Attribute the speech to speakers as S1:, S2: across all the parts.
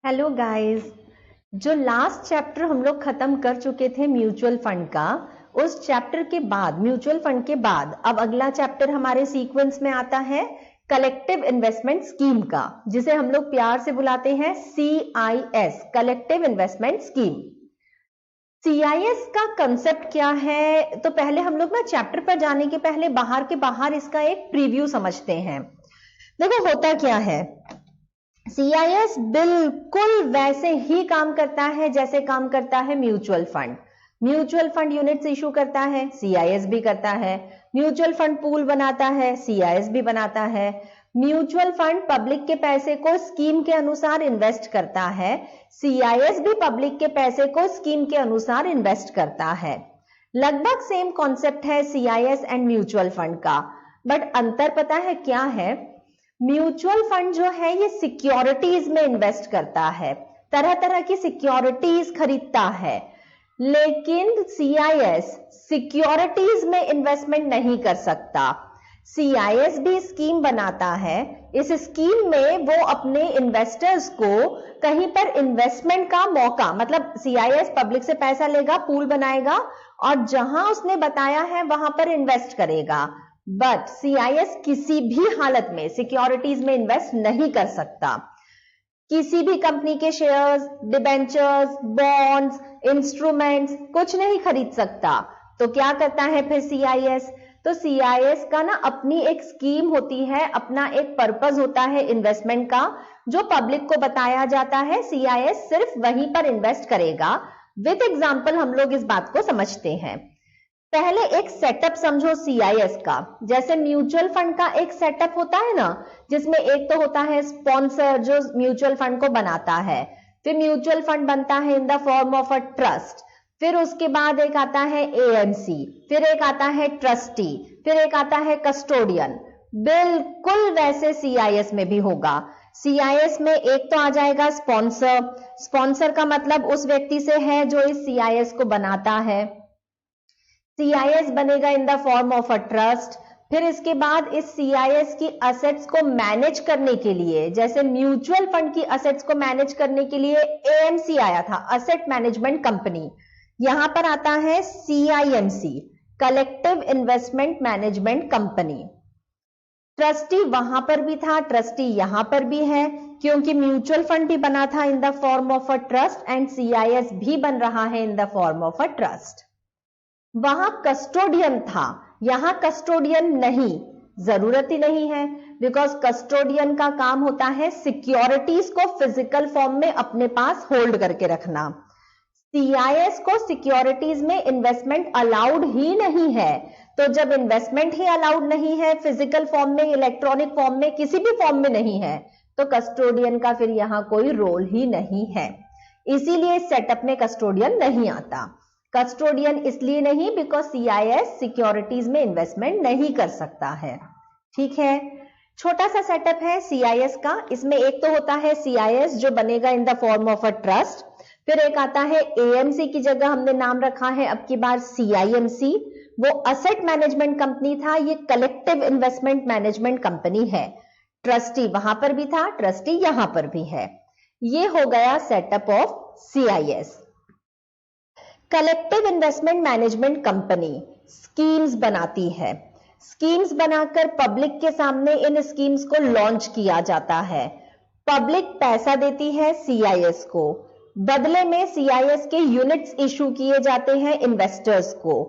S1: Hello guys. जो last chapter हम लोग खत्म कर चुके थे म्यूचुअल फंड का, उस चैप्टर के बाद म्यूचुअल फंड के बाद अब अगला चैप्टर हमारे सीक्वेंस में आता है कलेक्टिव इन्वेस्टमेंट स्कीम का, जिसे हम लोग प्यार से बुलाते हैं CIS, collective investment scheme. CIS का कंसेप्ट क्या है? तो पहले हम लोग ना चैप्टर पर जाने के पहले बाहर इसका एक प्रीव्यू समझते हैं। देखो होता क्या है, CIS बिल्कुल वैसे ही काम करता है जैसे काम करता है mutual fund. Mutual fund units issue करता है, CIS भी करता है। म्यूचुअल फंड पूल बनाता है, CIS भी बनाता है। म्यूचुअल फंड पब्लिक के पैसे को स्कीम के अनुसार इन्वेस्ट करता है, CIS भी पब्लिक के पैसे को स्कीम के अनुसार इन्वेस्ट करता है। लगभग सेम कॉन्सेप्ट है CIS एंड म्यूचुअल फंड का, बट अंतर पता है क्या है? म्यूचुअल फंड जो है ये सिक्योरिटीज में इन्वेस्ट करता है, तरह तरह की सिक्योरिटीज खरीदता है, लेकिन CIS सिक्योरिटीज में इन्वेस्टमेंट नहीं कर सकता। CIS भी स्कीम बनाता है, इस स्कीम में वो अपने इन्वेस्टर्स को कहीं पर इन्वेस्टमेंट का मौका, मतलब CIS पब्लिक से पैसा लेगा, पूल बनाएगा और जहां उसने बताया है वहां पर इन्वेस्ट करेगा। बट CIS किसी भी हालत में सिक्योरिटीज में इन्वेस्ट नहीं कर सकता। किसी भी कंपनी के शेयर्स, डिबेंचर्स, बॉन्ड्स, इंस्ट्रूमेंट्स कुछ नहीं खरीद सकता। तो क्या करता है फिर CIS? तो CIS का ना अपनी एक स्कीम होती है, अपना एक पर्पस होता है इन्वेस्टमेंट का, जो पब्लिक को बताया जाता है। CIS सिर्फ वहीं पर इन्वेस्ट करेगा। विद एग्जांपल हम लोग इस बात को समझते हैं। पहले एक सेटअप समझो CIS का। जैसे म्यूचुअल फंड का एक सेटअप होता है ना, जिसमें एक तो होता है स्पॉन्सर जो म्यूचुअल फंड को बनाता है, फिर म्यूचुअल फंड बनता है in the form of a trust, फिर उसके बाद एक आता है AMC, फिर एक आता है ट्रस्टी, फिर एक आता है कस्टोडियन। बिल्कुल वैसे CIS में भी होगा। CIS में एक तो आ जाएगा स्पॉन्सर। स्पॉन्सर का मतलब उस व्यक्ति से है जो इस CIS को बनाता है। CIS बनेगा in the form of a trust. फिर इसके बाद इस CIS की असेट्स को मैनेज करने के लिए, जैसे म्यूचुअल फंड की असेट्स को मैनेज करने के लिए AMC आया था, असेट मैनेजमेंट कंपनी। यहां पर आता है CIMC, collective investment management company. Trustee वहां पर भी था, ट्रस्टी यहां पर भी है, क्योंकि म्यूचुअल फंड भी बना था in the form of a trust and CIS भी बन रहा है in the form of a trust. वहां कस्टोडियन था, यहां कस्टोडियन नहीं, जरूरत ही नहीं है, बिकॉज कस्टोडियन का काम होता है सिक्योरिटीज को फिजिकल फॉर्म में अपने पास होल्ड करके रखना। CIS को सिक्योरिटीज में इन्वेस्टमेंट अलाउड ही नहीं है। तो जब इन्वेस्टमेंट ही अलाउड नहीं है फिजिकल फॉर्म में, इलेक्ट्रॉनिक फॉर्म में, किसी भी फॉर्म में नहीं है, तो कस्टोडियन का फिर यहां कोई रोल ही नहीं है। इसीलिए सेटअप में कस्टोडियन नहीं आता। कस्टोडियन इसलिए नहीं बिकॉज CIS सिक्योरिटीज में इन्वेस्टमेंट नहीं कर सकता है। ठीक है, छोटा सा सेटअप है CIS का। इसमें एक तो होता है CIS जो बनेगा in the form of a trust, फिर एक आता है AMC की जगह हमने नाम रखा है अब की बार CIMC। वो असेट मैनेजमेंट कंपनी था, ये कलेक्टिव इन्वेस्टमेंट मैनेजमेंट कंपनी है। ट्रस्टी वहां पर भी था, ट्रस्टी यहां पर भी है। ये हो गया setup of CIS। Collective investment management company schemes बनाती है। स्कीम्स बनाकर पब्लिक के सामने इन स्कीम्स को लॉन्च किया जाता है। पब्लिक पैसा देती है CIS को, बदले में CIS के यूनिट्स इशू किए जाते हैं इन्वेस्टर्स को।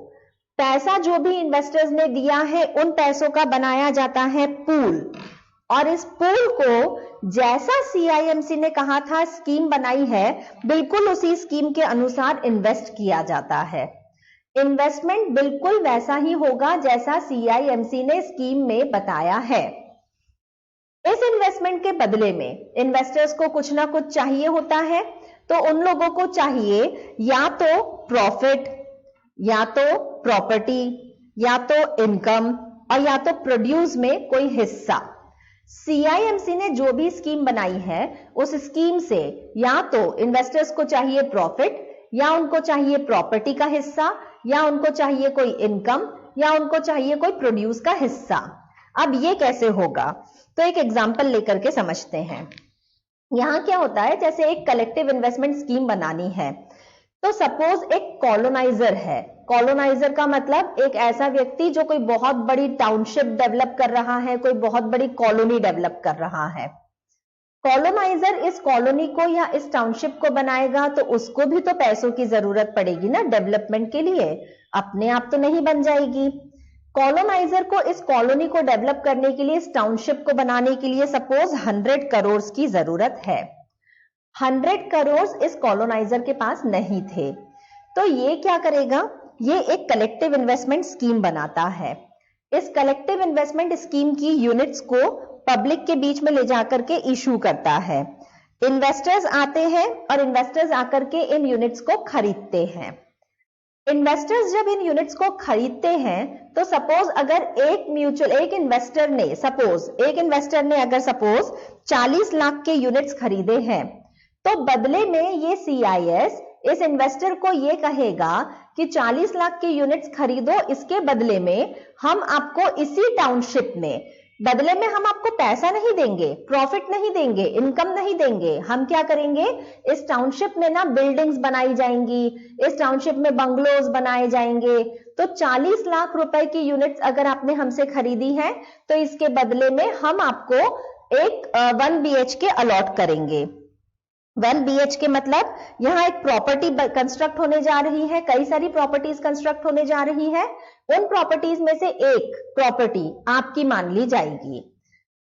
S1: पैसा जो भी इन्वेस्टर्स ने दिया है उन पैसों का बनाया जाता है पूल, और इस पूल को जैसा CIMC ने कहा था स्कीम बनाई है, बिल्कुल उसी स्कीम के अनुसार इन्वेस्ट किया जाता है। इन्वेस्टमेंट बिल्कुल वैसा ही होगा जैसा CIMC ने स्कीम में बताया है। इस इन्वेस्टमेंट के बदले में इन्वेस्टर्स को कुछ ना कुछ चाहिए होता है, तो उन लोगों को चाहिए या तो प्रॉफिट, या तो प्रॉपर्टी, या तो इनकम, और या तो प्रोड्यूस में कोई हिस्सा। CIMC ने जो भी स्कीम बनाई है उस स्कीम से या तो इन्वेस्टर्स को चाहिए प्रॉफिट, या उनको चाहिए प्रॉपर्टी का हिस्सा, या उनको चाहिए कोई इनकम, या उनको चाहिए कोई प्रोड्यूस का हिस्सा। अब ये कैसे होगा? तो एक एग्जांपल लेकर के समझते हैं। यहां क्या होता है, जैसे एक कलेक्टिव इन्वेस्टमेंट स्कीम बनानी है, तो सपोज एक कॉलोनाइजर है। कॉलोनाइजर का मतलब एक ऐसा व्यक्ति जो कोई बहुत बड़ी टाउनशिप डेवलप कर रहा है, कोई बहुत बड़ी कॉलोनी डेवलप कर रहा है। कॉलोनाइजर इस कॉलोनी को या इस टाउनशिप को बनाएगा तो उसको भी तो पैसों की जरूरत पड़ेगी ना डेवलपमेंट के लिए, अपने आप तो नहीं बन जाएगी। कॉलोनाइजर को इस कॉलोनी को डेवलप करने के लिए, इस टाउनशिप को बनाने के लिए सपोज 100 करोड़ की जरूरत है। 100 करोड़ इस कॉलोनाइजर के पास नहीं थे, तो ये क्या करेगा, ये एक कलेक्टिव इन्वेस्टमेंट स्कीम बनाता है। इस कलेक्टिव इन्वेस्टमेंट स्कीम की यूनिट्स को पब्लिक के बीच में ले जाकर के इशू करता है। इन्वेस्टर्स आते हैं और इन्वेस्टर्स आकर के इन यूनिट्स को खरीदते हैं। इन्वेस्टर्स जब इन यूनिट्स को खरीदते हैं तो सपोज अगर एक इन्वेस्टर ने अगर सपोज 40 लाख के यूनिट्स खरीदे हैं, तो बदले में ये CIS इस इन्वेस्टर को ये कहेगा कि 40 लाख के यूनिट्स खरीदो, इसके बदले में हम आपको इसी टाउनशिप में, बदले में हम आपको पैसा नहीं देंगे, प्रॉफिट नहीं देंगे, इनकम नहीं देंगे, हम क्या करेंगे, इस टाउनशिप में ना बिल्डिंग्स बनाई जाएंगी, इस टाउनशिप में बंगलोज बनाए जाएंगे। तो 40 लाख रुपए की यूनिट्स अगर आपने हमसे खरीदी है तो इसके बदले में हम आपको एक 1 BHK अलॉट करेंगे। 1 BHK मतलब यहां एक प्रॉपर्टी कंस्ट्रक्ट होने जा रही है, कई सारी प्रॉपर्टीज कंस्ट्रक्ट होने जा रही है, उन प्रॉपर्टीज में से एक प्रॉपर्टी आपकी मान ली जाएगी।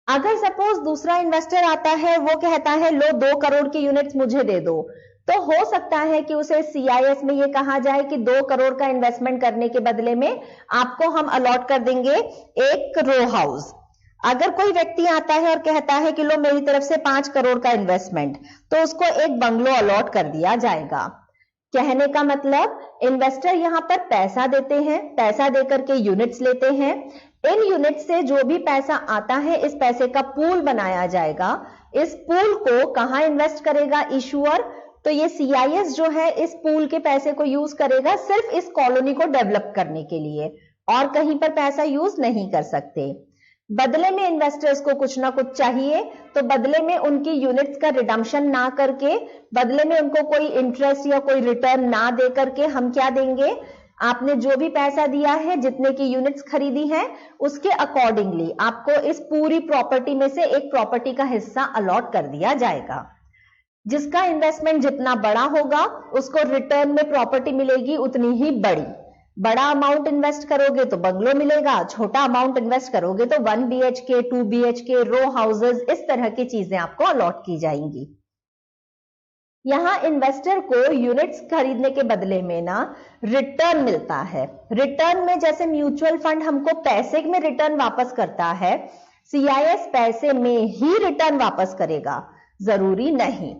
S1: अगर सपोज दूसरा इन्वेस्टर आता है, वो कहता है लो 2 करोड़ की यूनिट्स मुझे दे दो, तो हो सकता है कि उसे CIS में ये कहा जाए कि 2 करोड़ का इन्वेस्टमेंट करने के बदले में आपको हम अलॉट कर देंगे एक रो हाउस। अगर कोई व्यक्ति आता है और कहता है कि लो मेरी तरफ से 5 करोड़ का इन्वेस्टमेंट, तो उसको एक बंगलो अलॉट कर दिया जाएगा। कहने का मतलब इन्वेस्टर यहां पर पैसा देते हैं, पैसा देकर के यूनिट्स लेते हैं, इन यूनिट से जो भी पैसा आता है इस पैसे का पूल बनाया जाएगा। इस पूल को कहां इन्वेस्ट करेगा इशूअर, तो ये CIS जो है इस पूल के पैसे को यूज करेगा सिर्फ इस कॉलोनी को डेवलप करने के लिए, और कहीं पर पैसा यूज नहीं कर सकते। बदले में इन्वेस्टर्स को कुछ ना कुछ चाहिए, तो बदले में उनकी यूनिट्स का रिडम्पशन ना करके, बदले में उनको कोई इंटरेस्ट या कोई रिटर्न ना दे करके हम क्या देंगे, आपने जो भी पैसा दिया है, जितने की यूनिट्स खरीदी है, उसके अकॉर्डिंगली आपको इस पूरी प्रॉपर्टी में से एक प्रॉपर्टी का हिस्सा अलॉट कर दिया जाएगा। जिसका इन्वेस्टमेंट जितना बड़ा होगा उसको रिटर्न में प्रॉपर्टी मिलेगी उतनी ही बड़ी। बड़ा अमाउंट इन्वेस्ट करोगे तो बंगलो मिलेगा, छोटा अमाउंट इन्वेस्ट करोगे तो 1 BHK, 2 BHK, रो हाउसेस, इस तरह की चीजें आपको अलॉट की जाएंगी। यहां इन्वेस्टर को यूनिट्स खरीदने के बदले में ना रिटर्न मिलता है। रिटर्न में जैसे म्यूचुअल फंड हमको पैसे में रिटर्न वापस करता है, CIS पैसे में ही रिटर्न वापस करेगा, जरूरी नहीं।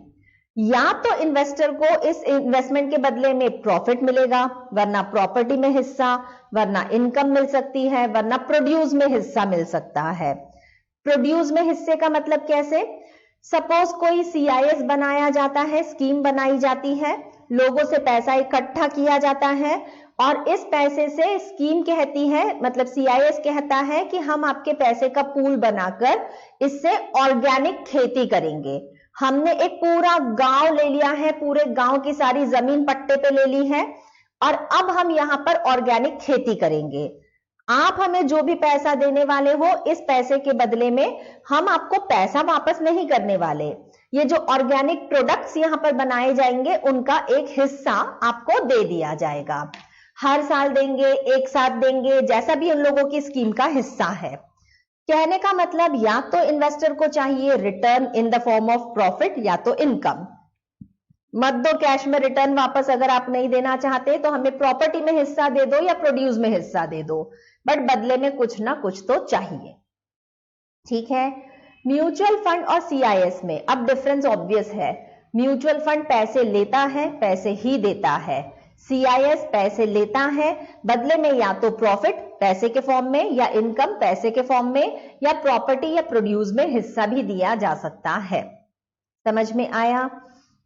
S1: या तो इन्वेस्टर को इस इन्वेस्टमेंट के बदले में प्रॉफिट मिलेगा, वरना प्रॉपर्टी में हिस्सा, वरना इनकम मिल सकती है, वरना प्रोड्यूस में हिस्सा मिल सकता है। प्रोड्यूस में हिस्से का मतलब कैसे, सपोज कोई CIS बनाया जाता है, स्कीम बनाई जाती है, लोगों से पैसा इकट्ठा किया जाता है और इस पैसे से स्कीम कहती है, मतलब CIS कहता है कि हम आपके पैसे का पूल बनाकर इससे ऑर्गेनिक खेती करेंगे। हमने एक पूरा गांव ले लिया है, पूरे गांव की सारी जमीन पट्टे पे ले ली है और अब हम यहां पर ऑर्गेनिक खेती करेंगे। आप हमें जो भी पैसा देने वाले हो, इस पैसे के बदले में हम आपको पैसा वापस नहीं करने वाले। ये जो ऑर्गेनिक प्रोडक्ट्स यहां पर बनाए जाएंगे उनका एक हिस्सा आपको दे दिया जाएगा। हर साल देंगे, एक साथ देंगे, जैसा भी उन लोगों की स्कीम का हिस्सा है। कहने का मतलब या तो इन्वेस्टर को चाहिए return in the form of profit या तो इनकम। मत दो कैश में रिटर्न वापस, अगर आप नहीं देना चाहते तो हमें प्रॉपर्टी में हिस्सा दे दो या प्रोड्यूस में हिस्सा दे दो, बट बदले में कुछ ना कुछ तो चाहिए। ठीक है। म्यूचुअल फंड और CIS में अब डिफरेंस ऑब्वियस है। म्यूचुअल फंड पैसे लेता है, पैसे ही देता है। CIS पैसे लेता है, बदले में या तो प्रॉफिट पैसे के फॉर्म में, या इनकम पैसे के फॉर्म में, या प्रॉपर्टी या प्रोड्यूस में हिस्सा भी दिया जा सकता है। समझ में आया।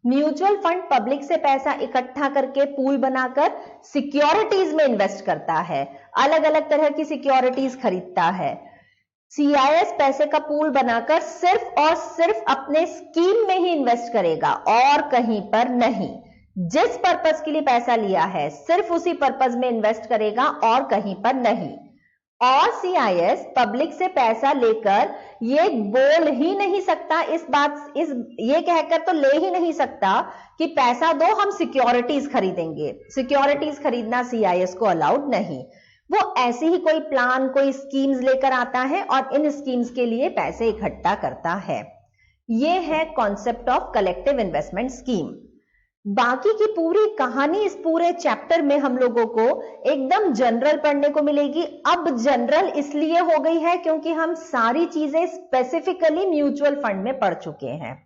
S1: म्यूचुअल फंड पब्लिक से पैसा इकट्ठा करके पूल बनाकर सिक्योरिटीज में इन्वेस्ट करता है, अलग अलग तरह की सिक्योरिटीज खरीदता है। CIS पैसे का पूल बनाकर सिर्फ और सिर्फ अपने स्कीम में ही इन्वेस्ट करेगा और कहीं पर नहीं। जिस पर्पस के लिए पैसा लिया है सिर्फ उसी पर्पस में इन्वेस्ट करेगा और कहीं पर नहीं। और CIS पब्लिक से पैसा लेकर ये बोल ही नहीं सकता, ये कहकर तो ले ही नहीं सकता कि पैसा दो हम सिक्योरिटीज खरीदेंगे। सिक्योरिटीज खरीदना CIS को अलाउड नहीं। वो ऐसी ही कोई प्लान, कोई स्कीम्स लेकर आता है और इन स्कीम्स के लिए पैसे इकट्ठा करता है। ये है concept of collective investment scheme. बाकी की पूरी कहानी इस पूरे चैप्टर में हम लोगों को एकदम जनरल पढ़ने को मिलेगी। अब जनरल इसलिए हो गई है क्योंकि हम सारी चीजें स्पेसिफिकली म्यूचुअल फंड में पढ़ चुके हैं।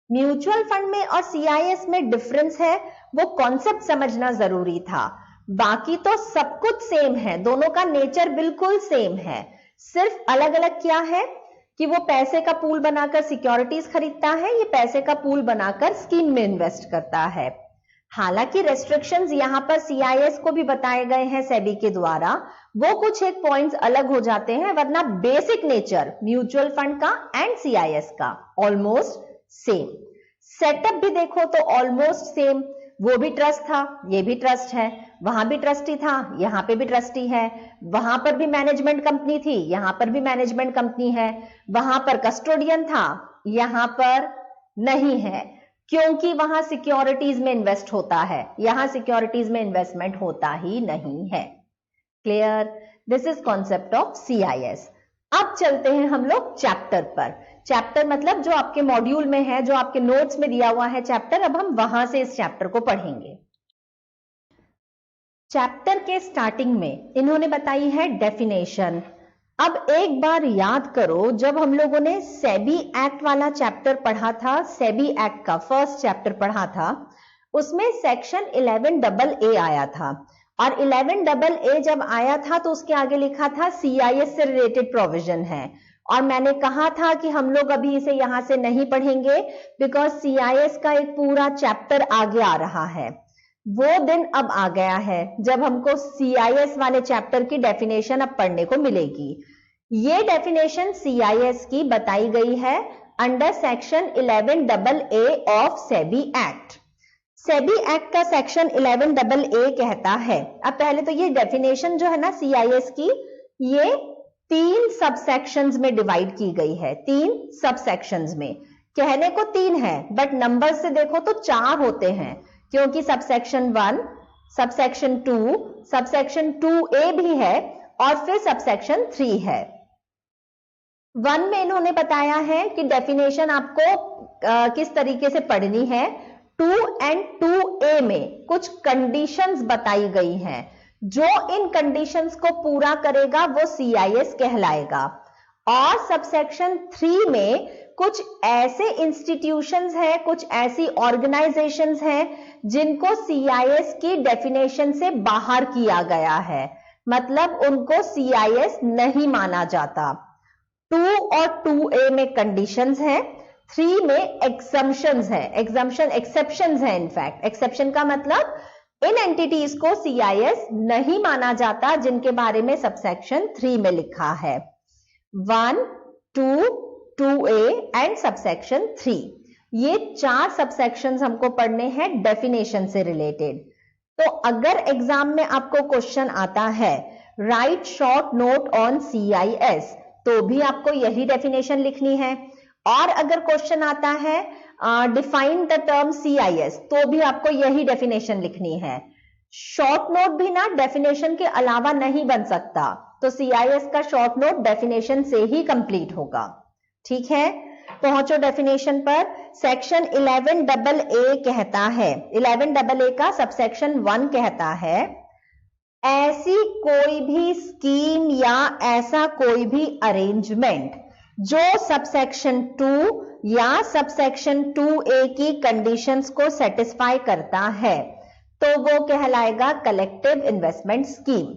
S1: म्यूचुअल फंड में और CIS में डिफरेंस है, वो कॉन्सेप्ट समझना जरूरी था। बाकी तो सब कुछ सेम है, दोनों का नेचर बिल्कुल सेम है। सिर्फ अलग अलग क्या है कि वो पैसे का पूल बनाकर सिक्योरिटीज खरीदता है, ये पैसे का पूल बनाकर स्कीम में इन्वेस्ट करता है। हालांकि रेस्ट्रिक्शंस यहां पर CIS को भी बताए गए हैं सेबी के द्वारा, वो कुछ एक पॉइंट्स अलग हो जाते हैं, वरना बेसिक नेचर म्यूचुअल फंड का एंड CIS का ऑलमोस्ट सेम। सेटअप भी देखो तो ऑलमोस्ट सेम। वो भी ट्रस्ट था, ये भी ट्रस्ट है, वहां भी ट्रस्टी था, यहां पे भी ट्रस्टी है, वहां पर भी मैनेजमेंट कंपनी थी, यहां पर भी मैनेजमेंट कंपनी है, वहां पर कस्टोडियन था, यहां पर नहीं है, क्योंकि वहां सिक्योरिटीज में इन्वेस्ट होता है, यहां सिक्योरिटीज में इन्वेस्टमेंट होता ही नहीं है। Clear? This is concept of CIS। अब चलते हैं हम लोग चैप्टर पर। चैप्टर मतलब जो आपके मॉड्यूल में है, जो आपके नोट्स में दिया हुआ है चैप्टर, अब हम वहां से इस चैप्टर को पढ़ेंगे। चैप्टर के स्टार्टिंग में इन्होंने बताई है डेफिनेशन। अब एक बार याद करो, जब हम लोगों ने सेबी एक्ट वाला चैप्टर पढ़ा था, सेबी एक्ट का फर्स्ट चैप्टर पढ़ा था, उसमें सेक्शन 11AA आया था। और 11AA जब आया था तो उसके आगे लिखा था CIS से रिलेटेड प्रोविजन है। और मैंने कहा था कि हम लोग अभी इसे यहां से नहीं पढ़ेंगे बिकॉज CIS का एक पूरा चैप्टर आगे आ रहा है। वो दिन अब आ गया है जब हमको CIS वाले चैप्टर की डेफिनेशन अब पढ़ने को मिलेगी। ये डेफिनेशन CIS की बताई गई है under section 11AA of SEBI act. SEBI act का सेक्शन 11AA कहता है, अब पहले तो ये डेफिनेशन जो है ना CIS की, ये 3 सबसेक्शंस में डिवाइड की गई है। 3 सबसेक्शंस में, कहने को 3 है बट नंबर से देखो तो 4 होते हैं, क्योंकि सबसेक्शन 1, सबसेक्शन 2, सबसेक्शन 2A भी है और फिर सबसेक्शन 3 है। 1 में इन्होंने बताया है कि डेफिनेशन आपको किस तरीके से पढ़नी है। 2 एंड 2A में कुछ कंडीशंस बताई गई हैं, जो इन कंडीशंस को पूरा करेगा वो CIS कहलाएगा। और सबसेक्शन 3 में कुछ ऐसे इंस्टीट्यूशंस हैं, कुछ ऐसी ऑर्गेनाइजेशंस हैं जिनको CIS की डेफिनेशन से बाहर किया गया है, मतलब उनको CIS नहीं माना जाता। 2 और 2A में कंडीशंस हैं, 3 में एग्जम्पशंस है, एक्सेप्शंस है। इनफैक्ट एक्सेप्शन का मतलब इन एंटिटीज को CIS नहीं माना जाता जिनके बारे में सबसेक्शन 3 में लिखा है। 1, 2, 2A एंड सबसेक्शन 3, ये 4 सबसेक्शंस हमको पढ़ने हैं डेफिनेशन से रिलेटेड। तो अगर एग्जाम में आपको क्वेश्चन आता है right short note on CIS, तो भी आपको यही डेफिनेशन लिखनी है। और अगर क्वेश्चन आता है डिफाइन द टर्म CIS, तो भी आपको यही डेफिनेशन लिखनी है। शॉर्ट नोट भी ना डेफिनेशन के अलावा नहीं बन सकता, तो CIS का शॉर्ट नोट डेफिनेशन से ही कंप्लीट होगा। ठीक है, पहुंचो डेफिनेशन पर। सेक्शन 11AA कहता है, 11AA का सबसेक्शन 1 कहता है, ऐसी कोई भी स्कीम या ऐसा कोई भी अरेंजमेंट जो सबसेक्शन 2 या सबसेक्शन 2A की कंडीशंस को सेटिस्फाई करता है, तो वो कहलाएगा कलेक्टिव इन्वेस्टमेंट स्कीम।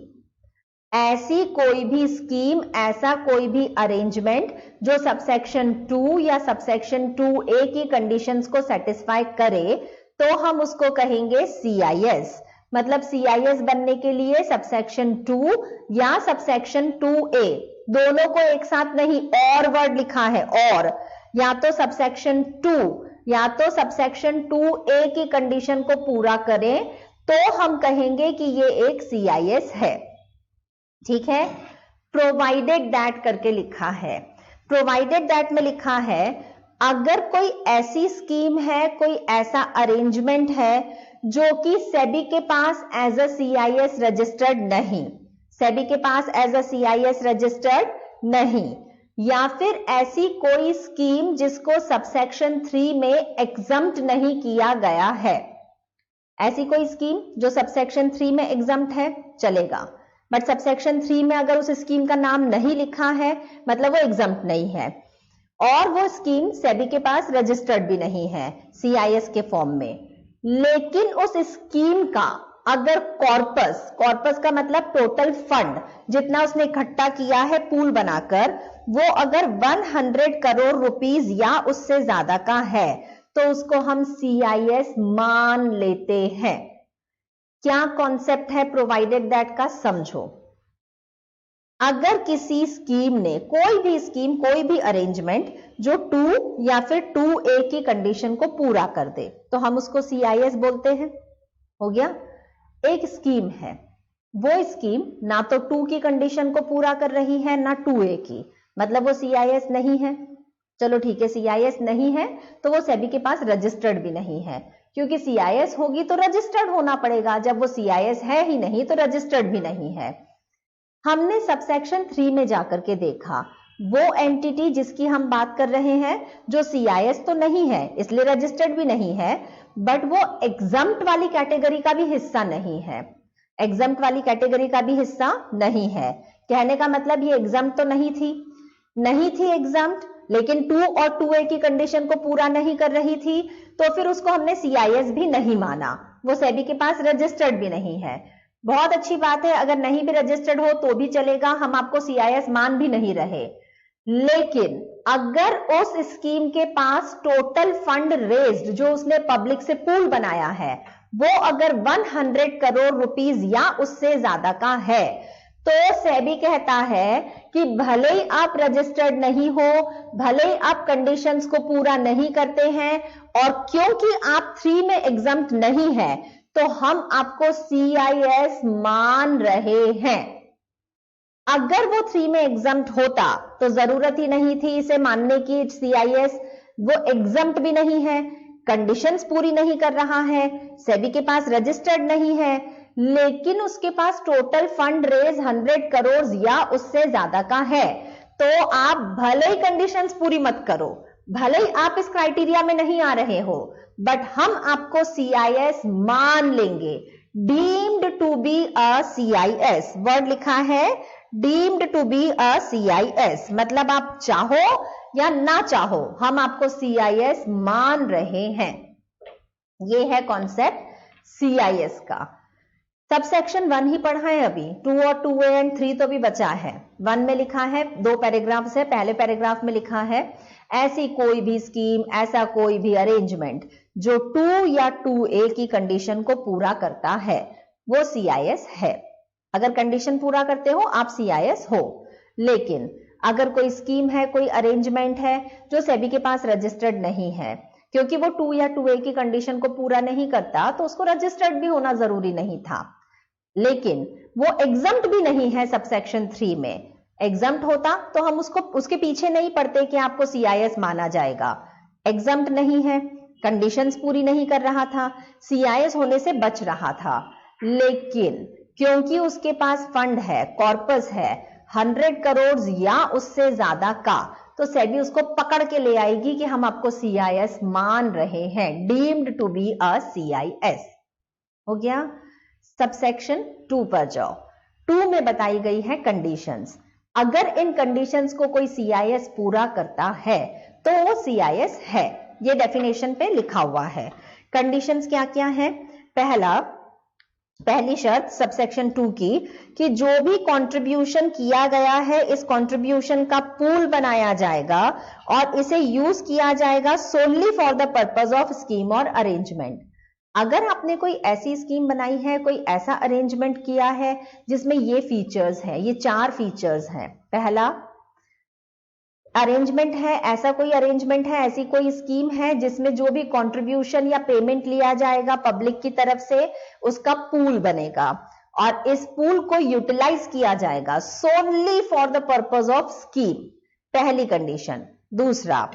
S1: ऐसी कोई भी स्कीम, ऐसा कोई भी अरेंजमेंट जो सबसेक्शन 2 या सबसेक्शन 2A की कंडीशंस को सेटिस्फाई करे, तो हम उसको कहेंगे CIS। मतलब CIS बनने के लिए सबसेक्शन 2 या सबसेक्शन 2A दोनों को एक साथ नहीं, और वर्ड लिखा है, और या तो सबसेक्शन 2A की कंडीशन को पूरा करें तो हम कहेंगे कि ये एक CIS है। ठीक है, प्रोवाइडेड दैट करके लिखा है। प्रोवाइडेड दैट में लिखा है अगर कोई ऐसी स्कीम है, कोई ऐसा अरेंजमेंट है जो कि सेबी के पास एज अ CIS रजिस्टर्ड नहीं, सेबी के पास एज अ CIS रजिस्टर्ड नहीं, या फिर ऐसी कोई स्कीम जिसको सबसेक्शन 3 में एग्जम्प्ट नहीं किया गया है। ऐसी कोई स्कीम जो सबसेक्शन 3 में एग्जम्प्ट है चलेगा, बट सबसेक्शन 3 में अगर उस स्कीम का नाम नहीं लिखा है मतलब वो एग्जम्प्ट नहीं है, और वो स्कीम सेबी के पास रजिस्टर्ड भी नहीं है CIS के फॉर्म में, लेकिन उस स्कीम का अगर कॉर्पस का मतलब टोटल फंड जितना उसने इकट्ठा किया है पूल बनाकर, वो अगर 100 करोड़ रुपीस या उससे ज्यादा का है तो उसको हम CIS मान लेते हैं। क्या कॉन्सेप्ट है प्रोवाइडेड दैट का, समझो। अगर किसी स्कीम ने, कोई भी स्कीम, कोई भी अरेंजमेंट जो 2 या फिर 2A की कंडीशन को पूरा कर दे तो हम उसको CIS बोलते हैं। हो गया, एक स्कीम है, वो स्कीम ना तो 2 की कंडीशन को पूरा कर रही है ना 2A की, मतलब वो CIS नहीं है। चलो ठीक है, CIS नहीं है तो वो सेबी के पास रजिस्टर्ड भी नहीं है, क्योंकि CIS होगी तो रजिस्टर्ड होना पड़ेगा, जब वो CIS है ही नहीं तो रजिस्टर्ड भी नहीं है। हमने सबसेक्शन 3 में जाकर के देखा वो एंटिटी जिसकी हम बात कर रहे हैं जो CIS तो नहीं है इसलिए रजिस्टर्ड भी नहीं है, बट वो एग्जम्प्ट वाली कैटेगरी का भी हिस्सा नहीं है, एग्जम्प्ट वाली कैटेगरी का भी हिस्सा नहीं है। कहने का मतलब ये एग्जम्प्ट तो नहीं थी एग्जम्प्ट, लेकिन 2 और 2A की कंडीशन को पूरा नहीं कर रही थी, तो फिर उसको हमने CIS भी नहीं माना, वो सेबी के पास रजिस्टर्ड भी नहीं है। बहुत अच्छी बात है, अगर नहीं भी रजिस्टर्ड हो तो भी चलेगा, हम आपको CIS मान भी नहीं रहे। लेकिन अगर उस स्कीम के पास टोटल फंड रेज्ड जो उसने पब्लिक से पूल बनाया है वो अगर 100 करोड़ रुपीस या उससे ज्यादा का है, तो सेबी कहता है कि भले ही आप रजिस्टर्ड नहीं हो, भले ही आप कंडीशंस को पूरा नहीं करते हैं, और क्योंकि आप 3 में एग्जम्प्ट नहीं है तो हम आपको CIS मान रहे हैं। अगर वो 3 में एग्जम्प्ट होता तो जरूरत ही नहीं थी इसे मानने की CIS, वो एग्जम्प्ट भी नहीं है, कंडीशंस पूरी नहीं कर रहा है, सेबी के पास रजिस्टर्ड नहीं है, लेकिन उसके पास टोटल फंड रेज 100 करोड़ या उससे ज्यादा का है, तो आप भले ही कंडीशंस पूरी मत करो, भले ही आप इस क्राइटेरिया में नहीं आ रहे हो, बट हम आपको CIS मान लेंगे। Deemed to be a CIS, word लिखा है deemed to be a CIS, मतलब आप चाहो या ना चाहो हम आपको CIS मान रहे हैं। ये है कॉन्सेप्ट CIS का। सबसेक्शन 1 ही पढ़ा है अभी, 2 और 2A एंड 3 तो भी बचा है। 1 में लिखा है, 2 पैराग्राफ्स है, पहले पैराग्राफ में लिखा है ऐसी कोई भी स्कीम, ऐसा कोई भी अरेंजमेंट जो 2 या 2A की कंडीशन को पूरा करता है वो CIS है। अगर कंडीशन पूरा करते हो आप CIS हो, लेकिन अगर कोई स्कीम है, कोई अरेंजमेंट है जो सेबी के पास रजिस्टर्ड नहीं है, क्योंकि वो 2 या 2A की कंडीशन को पूरा नहीं करता तो उसको रजिस्टर्ड भी होना जरूरी नहीं था, लेकिन वो एग्जम्प्ट भी नहीं है सबसेक्शन 3 में। एग्जम्प्ट होता तो हम उसके पीछे नहीं पड़ते कि आपको CIS माना जाएगा। एग्जम्प्ट नहीं है, कंडीशंस पूरी नहीं कर रहा था, CIS होने से बच रहा था, लेकिन क्योंकि उसके पास फंड है, कॉर्पस है 100 करोड़ या उससे ज्यादा का, तो सेबी उसको पकड़ के ले आएगी कि हम आपको CIS मान रहे हैं, deemed to be a CIS। हो गया। सबसेक्शन 2 पर जाओ। 2 में बताई गई है कंडीशंस। अगर इन कंडीशंस को कोई CIS पूरा करता है तो वो CIS है, ये डेफिनेशन पे लिखा हुआ है। कंडीशंस क्या क्या है? पहली शर्त सबसेक्शन 2 की कि जो भी कंट्रीब्यूशन किया गया है इस कंट्रीब्यूशन का पूल बनाया जाएगा और इसे यूज किया जाएगा solely for the purpose of scheme और अरेंजमेंट। अगर आपने कोई ऐसी स्कीम बनाई है, कोई ऐसा अरेंजमेंट किया है जिसमें ये फीचर्स हैं, ये 4 फीचर्स हैं। पहला अरेंजमेंट है, ऐसा कोई अरेंजमेंट है, ऐसी कोई स्कीम है जिसमें जो भी कंट्रीब्यूशन या पेमेंट लिया जाएगा पब्लिक की तरफ से, उसका पूल बनेगा और इस पूल को यूटिलाइज किया जाएगा solely for the purpose of scheme, पहली कंडीशन। दूसरा,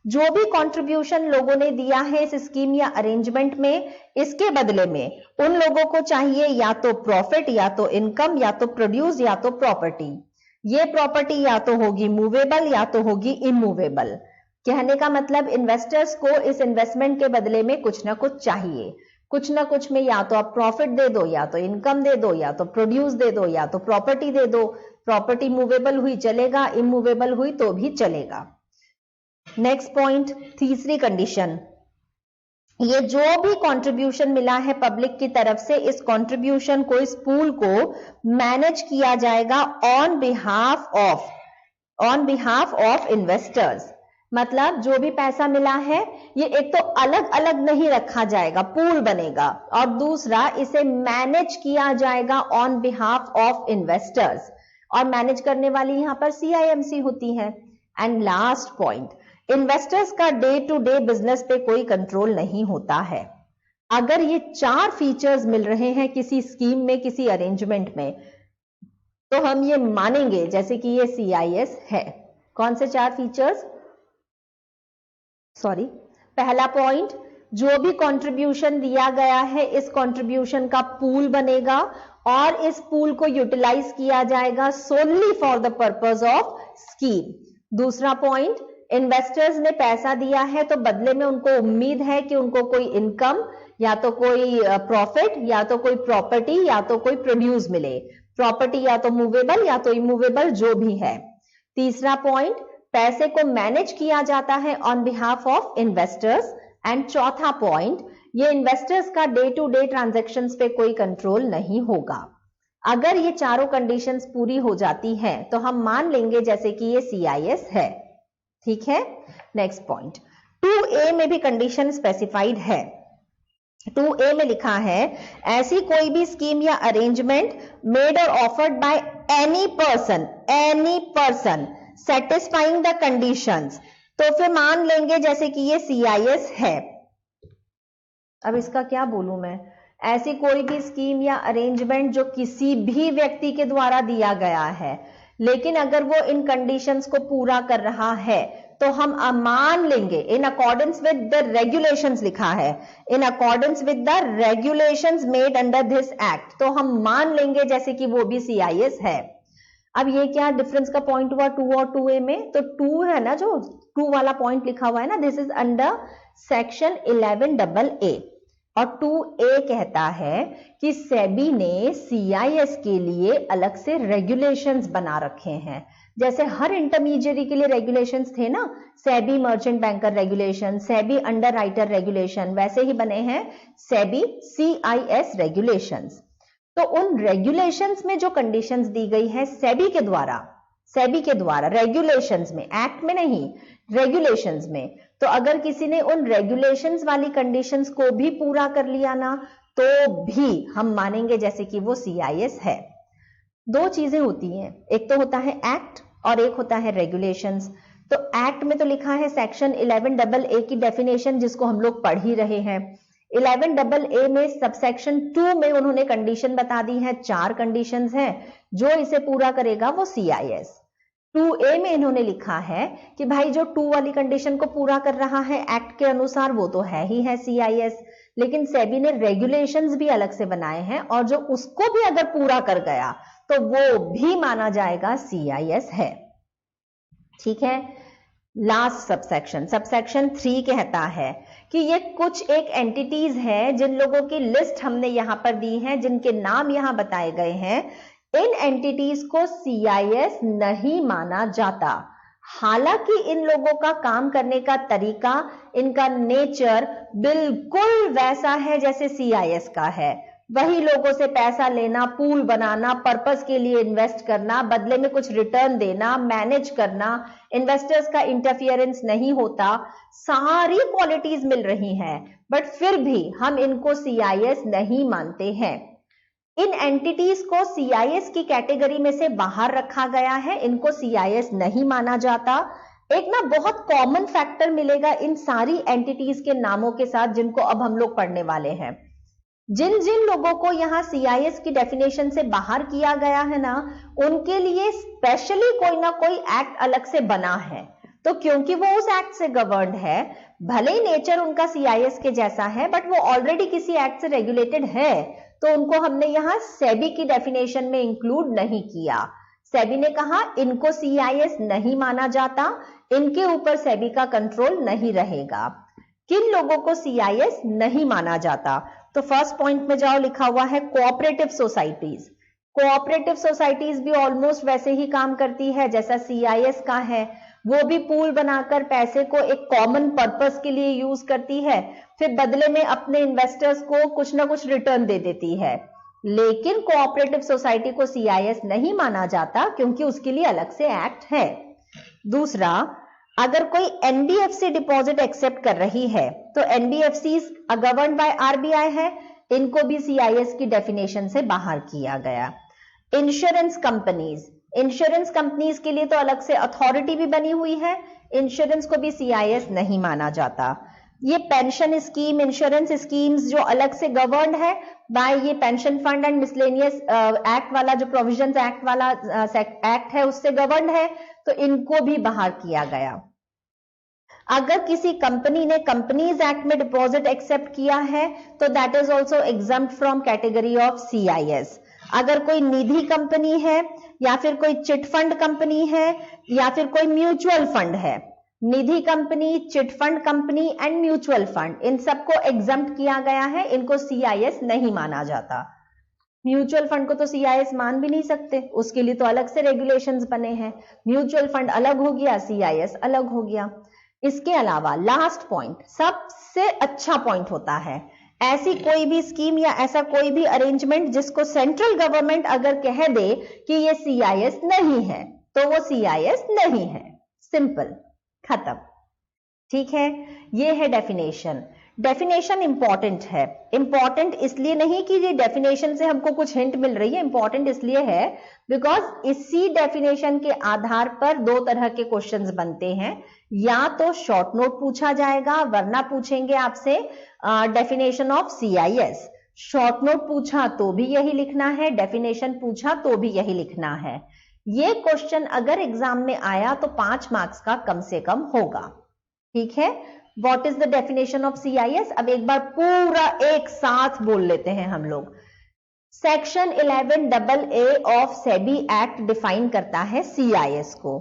S1: जो भी कंट्रीब्यूशन लोगों ने दिया है इस स्कीम या अरेंजमेंट में, इसके बदले में उन लोगों को चाहिए या तो प्रॉफिट, या तो इनकम, या तो प्रोड्यूस, या तो प्रॉपर्टी। ये प्रॉपर्टी या तो होगी मूवेबल या तो होगी इमूवेबल। कहने का मतलब इन्वेस्टर्स को इस इन्वेस्टमेंट के बदले में कुछ ना कुछ चाहिए, कुछ ना कुछ में या तो आप प्रॉफिट दे दो, या तो इनकम दे दो, या तो प्रोड्यूस दे दो, या तो प्रॉपर्टी दे दो। प्रॉपर्टी मूवेबल हुई चलेगा, इमूवेबल हुई तो भी चलेगा। नेक्स्ट पॉइंट, तीसरी कंडीशन, ये जो भी कंट्रीब्यूशन मिला है पब्लिक की तरफ से, इस कंट्रीब्यूशन को, इस पूल को मैनेज किया जाएगा ऑन बिहाफ ऑफ इन्वेस्टर्स। मतलब जो भी पैसा मिला है ये एक तो अलग अलग नहीं रखा जाएगा, पूल बनेगा, और दूसरा इसे मैनेज किया जाएगा ऑन बिहाफ ऑफ इन्वेस्टर्स, और मैनेज करने वाली यहां पर CIMC होती है। एंड लास्ट पॉइंट, इन्वेस्टर्स का डे टू डे बिजनेस पे कोई कंट्रोल नहीं होता है। अगर ये 4 फीचर्स मिल रहे हैं किसी स्कीम में, किसी अरेंजमेंट में, तो हम ये मानेंगे जैसे कि ये CIS है। कौन से 4 फीचर्स? पहला पॉइंट, जो भी कंट्रीब्यूशन दिया गया है इस कंट्रीब्यूशन का पूल बनेगा और इस पूल को यूटिलाइज किया जाएगा solely for the purpose of scheme. दूसरा पॉइंट, इन्वेस्टर्स ने पैसा दिया है तो बदले में उनको उम्मीद है कि उनको कोई इनकम, या तो कोई प्रॉफिट, या तो कोई प्रॉपर्टी, या तो कोई प्रोड्यूस मिले। प्रॉपर्टी या तो मूवेबल या तो इमूवेबल, जो भी है। तीसरा पॉइंट, पैसे को मैनेज किया जाता है on behalf of investors. And चौथा पॉइंट, ये इन्वेस्टर्स का डे टू डे ट्रांजैक्शंस पे कोई कंट्रोल नहीं होगा। अगर ये चारों कंडीशंस पूरी हो जाती हैं तो हम मान लेंगे जैसे कि ये CIS है। ठीक है। नेक्स्ट पॉइंट, 2A में भी कंडीशन स्पेसिफाइड है। 2A में लिखा है, ऐसी कोई भी स्कीम या अरेंजमेंट मेड और offered by any person satisfying the conditions. तो फिर मान लेंगे जैसे कि ये CIS है। अब इसका क्या बोलूं मैं, ऐसी कोई भी स्कीम या अरेंजमेंट जो किसी भी व्यक्ति के द्वारा दिया गया है, लेकिन अगर वो इन कंडीशंस को पूरा कर रहा है तो हम मान लेंगे in accordance with the regulations, लिखा है in accordance with the regulations made under this act, तो हम मान लेंगे जैसे कि वो भी CIS है। अब ये क्या डिफरेंस का पॉइंट हुआ 2 और 2A में? तो 2 है ना, जो 2 वाला पॉइंट लिखा हुआ है ना, this is under section 11AA, और 2A कहता है कि सेबी ने CIS के लिए अलग से रेगुलेशंस बना रखे हैं। जैसे हर इंटरमीडिएरी के लिए रेगुलेशंस थे ना, SEBI merchant banker regulation, SEBI underwriter regulation, वैसे ही बने हैं सेबी CIS रेगुलेशंस। तो उन रेगुलेशंस में जो कंडीशंस दी गई है सेबी के द्वारा रेगुलेशंस में, एक्ट में नहीं, रेगुलेशंस में, तो अगर किसी ने उन रेगुलेशंस वाली कंडीशंस को भी पूरा कर लिया ना, तो भी हम मानेंगे जैसे कि वो CIS है। 2 चीजें होती हैं, एक तो होता है एक्ट और एक होता है रेगुलेशंस। तो एक्ट में तो लिखा है सेक्शन 11AA की डेफिनेशन, जिसको हम लोग पढ़ ही रहे हैं। 11AA में सबसेक्शन 2 में उन्होंने कंडीशन बता दी है, 4 कंडीशंस हैं, जो इसे पूरा करेगा वो CIS। 2A में इन्होंने लिखा है कि भाई जो 2 वाली कंडीशन को पूरा कर रहा है एक्ट के अनुसार वो तो है ही है CIS, लेकिन सेबी ने रेगुलेशंस भी अलग से बनाए हैं, और जो उसको भी अगर पूरा कर गया तो वो भी माना जाएगा CIS है। ठीक है। लास्ट सबसेक्शन 3 कहता है कि ये कुछ एक एंटिटीज हैं जिन लोगों की लिस्ट हमने यहां पर दी है, जिनके नाम यहां बताए गए हैं, इन एंटिटीज को CIS नहीं माना जाता। हालांकि इन लोगों का काम करने का तरीका, इनका नेचर बिल्कुल वैसा है जैसे CIS का है, वही लोगों से पैसा लेना, पूल बनाना, पर्पस के लिए इन्वेस्ट करना, बदले में कुछ रिटर्न देना, मैनेज करना, इन्वेस्टर्स का इंटरफियरेंस नहीं होता, सारी क्वालिटीज मिल रही हैं, बट फिर भी हम इनको CIS नहीं मानते हैं। इन एंटिटीज को CIS की कैटेगरी में से बाहर रखा गया है, इनको CIS नहीं माना जाता। एक ना बहुत कॉमन फैक्टर मिलेगा इन सारी एंटिटीज के नामों के साथ जिनको अब हम लोग पढ़ने वाले हैं। जिन जिन लोगों को यहां CIS की डेफिनेशन से बाहर किया गया है ना, उनके लिए स्पेशली कोई ना कोई एक्ट अलग से बना है। तो क्योंकि वो उस एक्ट से गवर्न्ड है, भले ही नेचर उनका CIS के जैसा है, बट वो ऑलरेडी किसी एक्ट से रेगुलेटेड है, तो उनको हमने यहां सेबी की डेफिनेशन में इंक्लूड नहीं किया। सेबी ने कहा इनको CIS नहीं माना जाता, इनके ऊपर सेबी का कंट्रोल नहीं रहेगा। किन लोगों को CIS नहीं माना जाता? तो फर्स्ट पॉइंट में जाओ, लिखा हुआ है कोऑपरेटिव सोसाइटीज। कोऑपरेटिव सोसाइटीज भी ऑलमोस्ट वैसे ही काम करती है जैसा CIS का है। वो भी पूल बनाकर पैसे को एक कॉमन पर्पस के लिए यूज करती है, फिर बदले में अपने इन्वेस्टर्स को कुछ ना कुछ रिटर्न दे देती है। लेकिन कोऑपरेटिव सोसाइटी को CIS नहीं माना जाता क्योंकि उसके लिए अलग से एक्ट है। दूसरा, अगर कोई NBFC डिपॉजिट एक्सेप्ट कर रही है तो NBFCs गवर्न्ड बाय RBI है, इनको भी CIS की डेफिनेशन से बाहर किया गया। इंश्योरेंस कंपनीज के लिए तो अलग से अथॉरिटी भी बनी हुई है, इंश्योरेंस को भी CIS नहीं माना जाता। ये पेंशन स्कीम, इंश्योरेंस स्कीम्स जो अलग से गवर्न्ड है बाय ये pension fund and miscellaneous act वाला जो प्रोविजंस एक्ट वाला एक्ट है उससे गवर्न्ड है, तो इनको भी बाहर किया गया। अगर किसी कंपनी ने कंपनीज एक्ट में डिपॉजिट एक्सेप्ट किया है तो that is also exempt from category of CIS। अगर कोई निधि कंपनी है या फिर कोई चिट फंड कंपनी है या फिर कोई म्यूचुअल फंड है, Nidhi company, chit fund company and mutual fund, इन सबको एग्जम्प्ट किया गया है, इनको CIS नहीं माना जाता। म्यूचुअल फंड को तो CIS मान भी नहीं सकते, उसके लिए तो अलग से रेगुलेशंस बने हैं। म्यूचुअल फंड अलग हो गया, CIS अलग हो गया। इसके अलावा लास्ट पॉइंट सबसे अच्छा पॉइंट होता है, ऐसी कोई भी स्कीम या ऐसा कोई भी अरेंजमेंट जिसको सेंट्रल गवर्नमेंट अगर कह दे कि ये CIS नहीं है तो वो CIS नहीं है, सिंपल, खत्म। ठीक है, ये है डेफिनेशन। डेफिनेशन इंपॉर्टेंट है। इंपॉर्टेंट इसलिए नहीं कि ये डेफिनेशन से हमको कुछ हिंट मिल रही है, इंपॉर्टेंट इसलिए है बिकॉज इसी डेफिनेशन के आधार पर दो तरह के क्वेश्चंस बनते हैं। या तो शॉर्ट नोट पूछा जाएगा, वरना पूछेंगे आपसे definition of CIS। Short note पूछा तो भी यही लिखना है, डेफिनेशन पूछा तो भी यही लिखना है। ये क्वेश्चन अगर एग्जाम में आया तो 5 मार्क्स का कम से कम होगा। ठीक है, what is the definition of CIS? अब एक बार पूरा एक साथ बोल लेते हैं हम लोग। Section 11AA of SEBI act define करता है CIS को।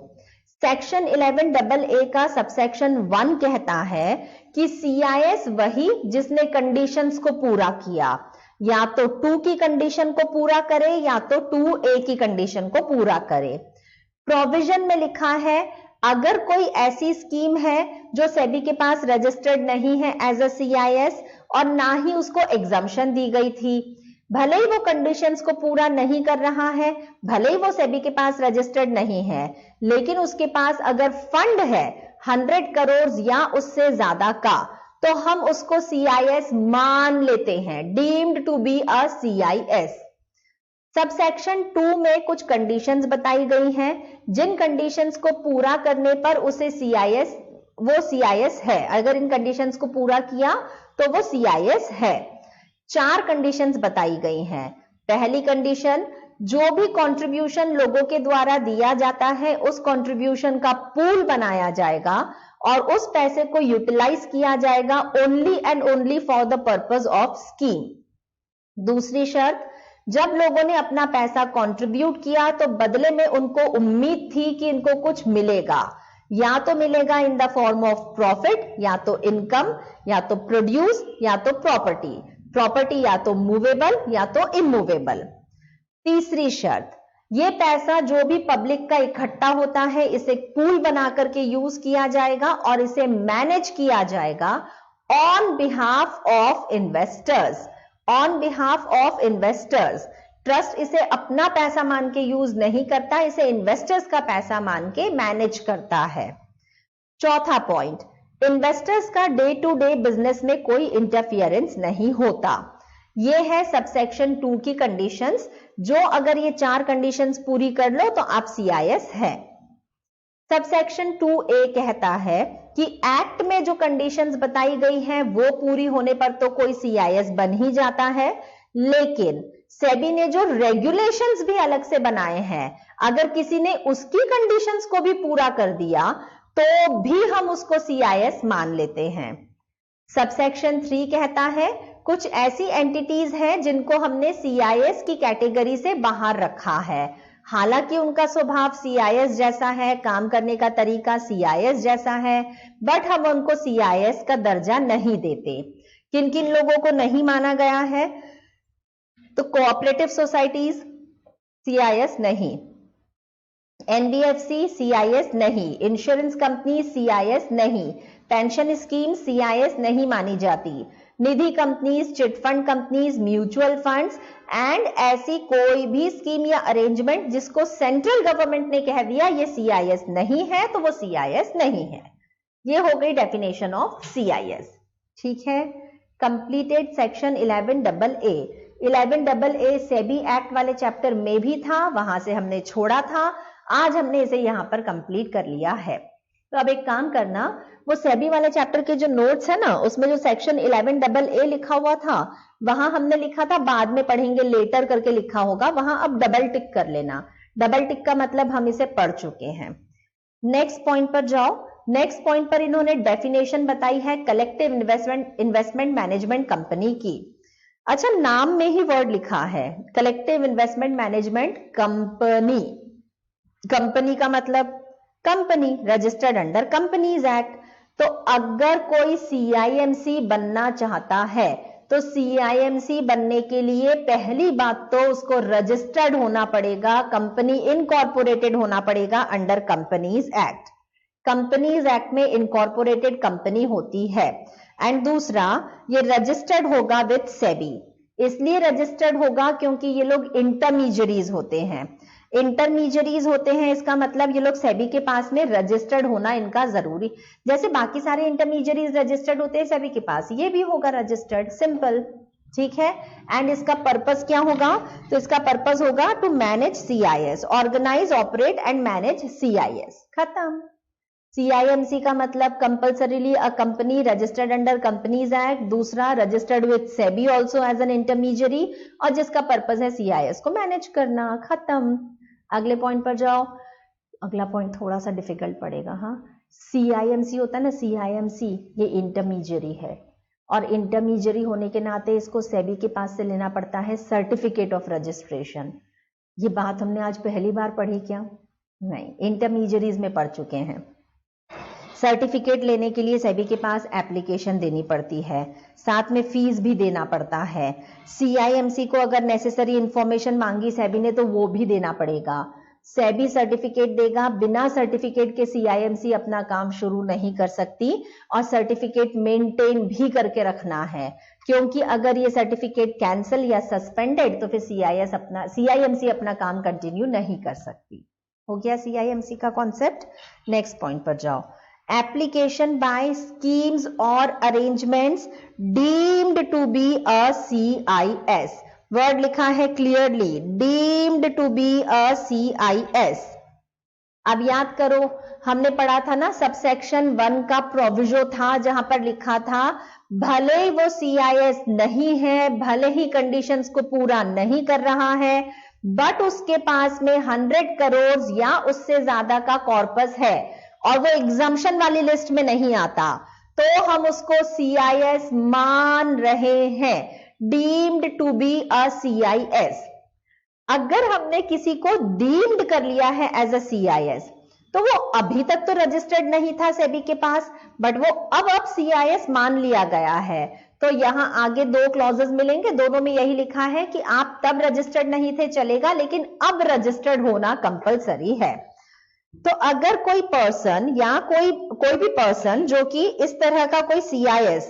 S1: सेक्शन 11AA का सबसेक्शन 1 कहता है कि CIS वही जिसने कंडीशंस को पूरा किया, या तो 2 की कंडीशन को पूरा करे या तो 2A की कंडीशन को पूरा करे। प्रोविजन में लिखा है अगर कोई ऐसी स्कीम है जो सेबी के पास रजिस्टर्ड नहीं है एज अ CIS और ना ही उसको एग्जम्पशन दी गई थी, भले ही वो कंडीशंस को पूरा नहीं कर रहा है, भले ही वो सेबी के पास रजिस्टर्ड नहीं है, लेकिन उसके पास अगर फंड है 100 करोड़ या उससे ज्यादा का, तो हम उसको CIS मान लेते हैं, deemed to be a CIS। Subsection 2 में कुछ कंडीशंस बताई गई हैं, जिन कंडीशंस को पूरा करने पर उसे CIS है। अगर इन कंडीशंस को पूरा किया तो वो CIS है। 4 कंडीशंस बताई गई हैं। पहली कंडीशन, जो भी कंट्रीब्यूशन लोगों के द्वारा दिया जाता है उस कंट्रीब्यूशन का पूल बनाया जाएगा और उस पैसे को यूटिलाइज किया जाएगा only and only for the purpose of scheme. दूसरी शर्त, जब लोगों ने अपना पैसा कंट्रीब्यूट किया तो बदले में उनको उम्मीद थी कि इनको कुछ मिलेगा, या तो मिलेगा in the form of profit, या तो इनकम, या तो प्रोड्यूस, या तो प्रॉपर्टी या तो मूवेबल या तो इमूवेबल। तीसरी शर्त, ये पैसा जो भी पब्लिक का इकट्ठा होता है इसे पूल बना करके यूज किया जाएगा और इसे मैनेज किया जाएगा on behalf of investors. On behalf of investors. Trust इसे अपना पैसा मान के यूज नहीं करता, इसे इन्वेस्टर्स का पैसा मान के मैनेज करता है। चौथा पॉइंट, इन्वेस्टर्स का डे टू डे बिजनेस में कोई इंटरफियरेंस नहीं होता। ये है सबसेक्शन 2 की कंडीशंस, जो अगर ये 4 कंडीशंस पूरी कर लो तो आप CIS है। सबसेक्शन 2A कहता है कि एक्ट में जो कंडीशंस बताई गई हैं वो पूरी होने पर तो कोई CIS बन ही जाता है, लेकिन सेबी ने जो रेगुलेशंस भी अलग से बनाए हैं, अगर किसी ने उसकी कंडीशंस को भी पूरा कर दिया तो भी हम उसको CIS मान लेते हैं। सबसेक्शन 3 कहता है कुछ ऐसी एंटिटीज हैं जिनको हमने CIS की कैटेगरी से बाहर रखा है, हालांकि उनका स्वभाव CIS जैसा है, काम करने का तरीका CIS जैसा है, बट हम उनको CIS का दर्जा नहीं देते। किन किन लोगों को नहीं माना गया है? तो कोऑपरेटिव सोसाइटीज CIS नहीं, NBFC CIS नहीं, इंश्योरेंस कंपनी CIS नहीं, पेंशन स्कीम CIS नहीं मानी जाती, Nidhi companies, chit fund companies, mutual funds and ऐसी कोई भी स्कीम या अरेंजमेंट जिसको सेंट्रल गवर्नमेंट ने कह दिया ये CIS नहीं है तो वो CIS नहीं है। ये हो गई डेफिनेशन ऑफ CIS। ठीक है, completed section 11AA। 11AA SEBI act वाले चैप्टर में भी था, वहां से हमने छोड़ा था, आज हमने इसे यहां पर कंप्लीट कर लिया है। तो अब एक काम करना, वो सेबी वाले चैप्टर के जो नोट्स है ना, उसमें जो सेक्शन 11AA लिखा हुआ था, वहां हमने लिखा था बाद में पढ़ेंगे लेटर करके लिखा होगा, वहां अब डबल टिक कर लेना। डबल टिक का मतलब हम इसे पढ़ चुके हैं। नेक्स्ट पॉइंट पर जाओ। नेक्स्ट पॉइंट पर इन्होंने डेफिनेशन बताई है कलेक्टिव इन्वेस्टमेंट मैनेजमेंट कंपनी की। अच्छा, नाम में ही वर्ड लिखा है collective investment management company. Company का मतलब company registered under companies act. तो अगर कोई CIMC बनना चाहता है तो CIMC बनने के लिए पहली बात तो उसको रजिस्टर्ड होना पड़ेगा, कंपनी इनकॉर्पोरेटेड होना पड़ेगा under companies act. Companies act में इनकॉर्पोरेटेड कंपनी होती है। एंड दूसरा, ये रजिस्टर्ड होगा विथ सेबी। इसलिए रजिस्टर्ड होगा क्योंकि ये लोग इंटरमीडियरीज होते हैं। इंटरमीडियरीज होते हैं इसका मतलब ये लोग सेबी के पास में रजिस्टर्ड होना इनका जरूरी, जैसे बाकी सारे इंटरमीडियरीज रजिस्टर्ड होते हैं सेबी के पास, ये भी होगा रजिस्टर्ड, सिंपल। ठीक है, एंड इसका पर्पस क्या होगा? तो इसका पर्पस होगा to manage CIS, organize, operate and manage CIS। खत्म। CIMC का मतलब compulsorily a company registered under companies act, दूसरा registered with SEBI also as an intermediary, और जिसका पर्पस है CIS को मैनेज करना। खत्म। अगले पॉइंट पर जाओ। अगला पॉइंट थोड़ा सा डिफिकल्ट पड़ेगा। हाँ, CIMC होता है ना, CIMC ये इंटरमीडियरी है, और इंटरमीडियरी होने के नाते इसको सेबी के पास से लेना पड़ता है सर्टिफिकेट ऑफ रजिस्ट्रेशन। ये बात हमने आज पहली बार पढ़ी क्या? नहीं, इंटरमीडियरीज में पढ़ चुके हैं। सर्टिफिकेट लेने के लिए सेबी के पास एप्लीकेशन देनी पड़ती है, साथ में फीस भी देना पड़ता है। CIMC को अगर नेसेसरी इंफॉर्मेशन मांगी सेबी ने तो वो भी देना पड़ेगा। सेबी सर्टिफिकेट देगा, बिना सर्टिफिकेट के CIMC अपना काम शुरू नहीं कर सकती, और सर्टिफिकेट मेंटेन भी करके रखना है, क्योंकि अगर ये सर्टिफिकेट कैंसिल या सस्पेंडेड तो फिर CIMC अपना काम कंटिन्यू नहीं कर सकती। हो गया CIMC का कॉन्सेप्ट। नेक्स्ट पॉइंट पर जाओ। एप्लीकेशन बाय स्कीम्स और arrangements deemed to be a CIS। Word लिखा है clearly, deemed to be a CIS। अब याद करो, हमने पढ़ा था ना सबसेक्शन 1 का प्रोविजो था, जहां पर लिखा था भले ही वो CIS नहीं है, भले ही कंडीशंस को पूरा नहीं कर रहा है, बट उसके पास में 100 करोड़ या उससे ज्यादा का कॉर्पस है और वो एग्जम्पशन वाली लिस्ट में नहीं आता, तो हम उसको CIS मान रहे हैं, deemed to be a CIS। अगर हमने किसी को डीम्ड कर लिया है एज अ CIS, तो वो अभी तक तो रजिस्टर्ड नहीं था सेबी के पास, बट वो अब CIS मान लिया गया है। तो यहां आगे 2 क्लॉजेस मिलेंगे, दोनों में यही लिखा है कि आप तब रजिस्टर्ड नहीं थे चलेगा, लेकिन अब रजिस्टर्ड होना कंपलसरी है। तो अगर कोई पर्सन या कोई भी पर्सन जो कि इस तरह का कोई CIS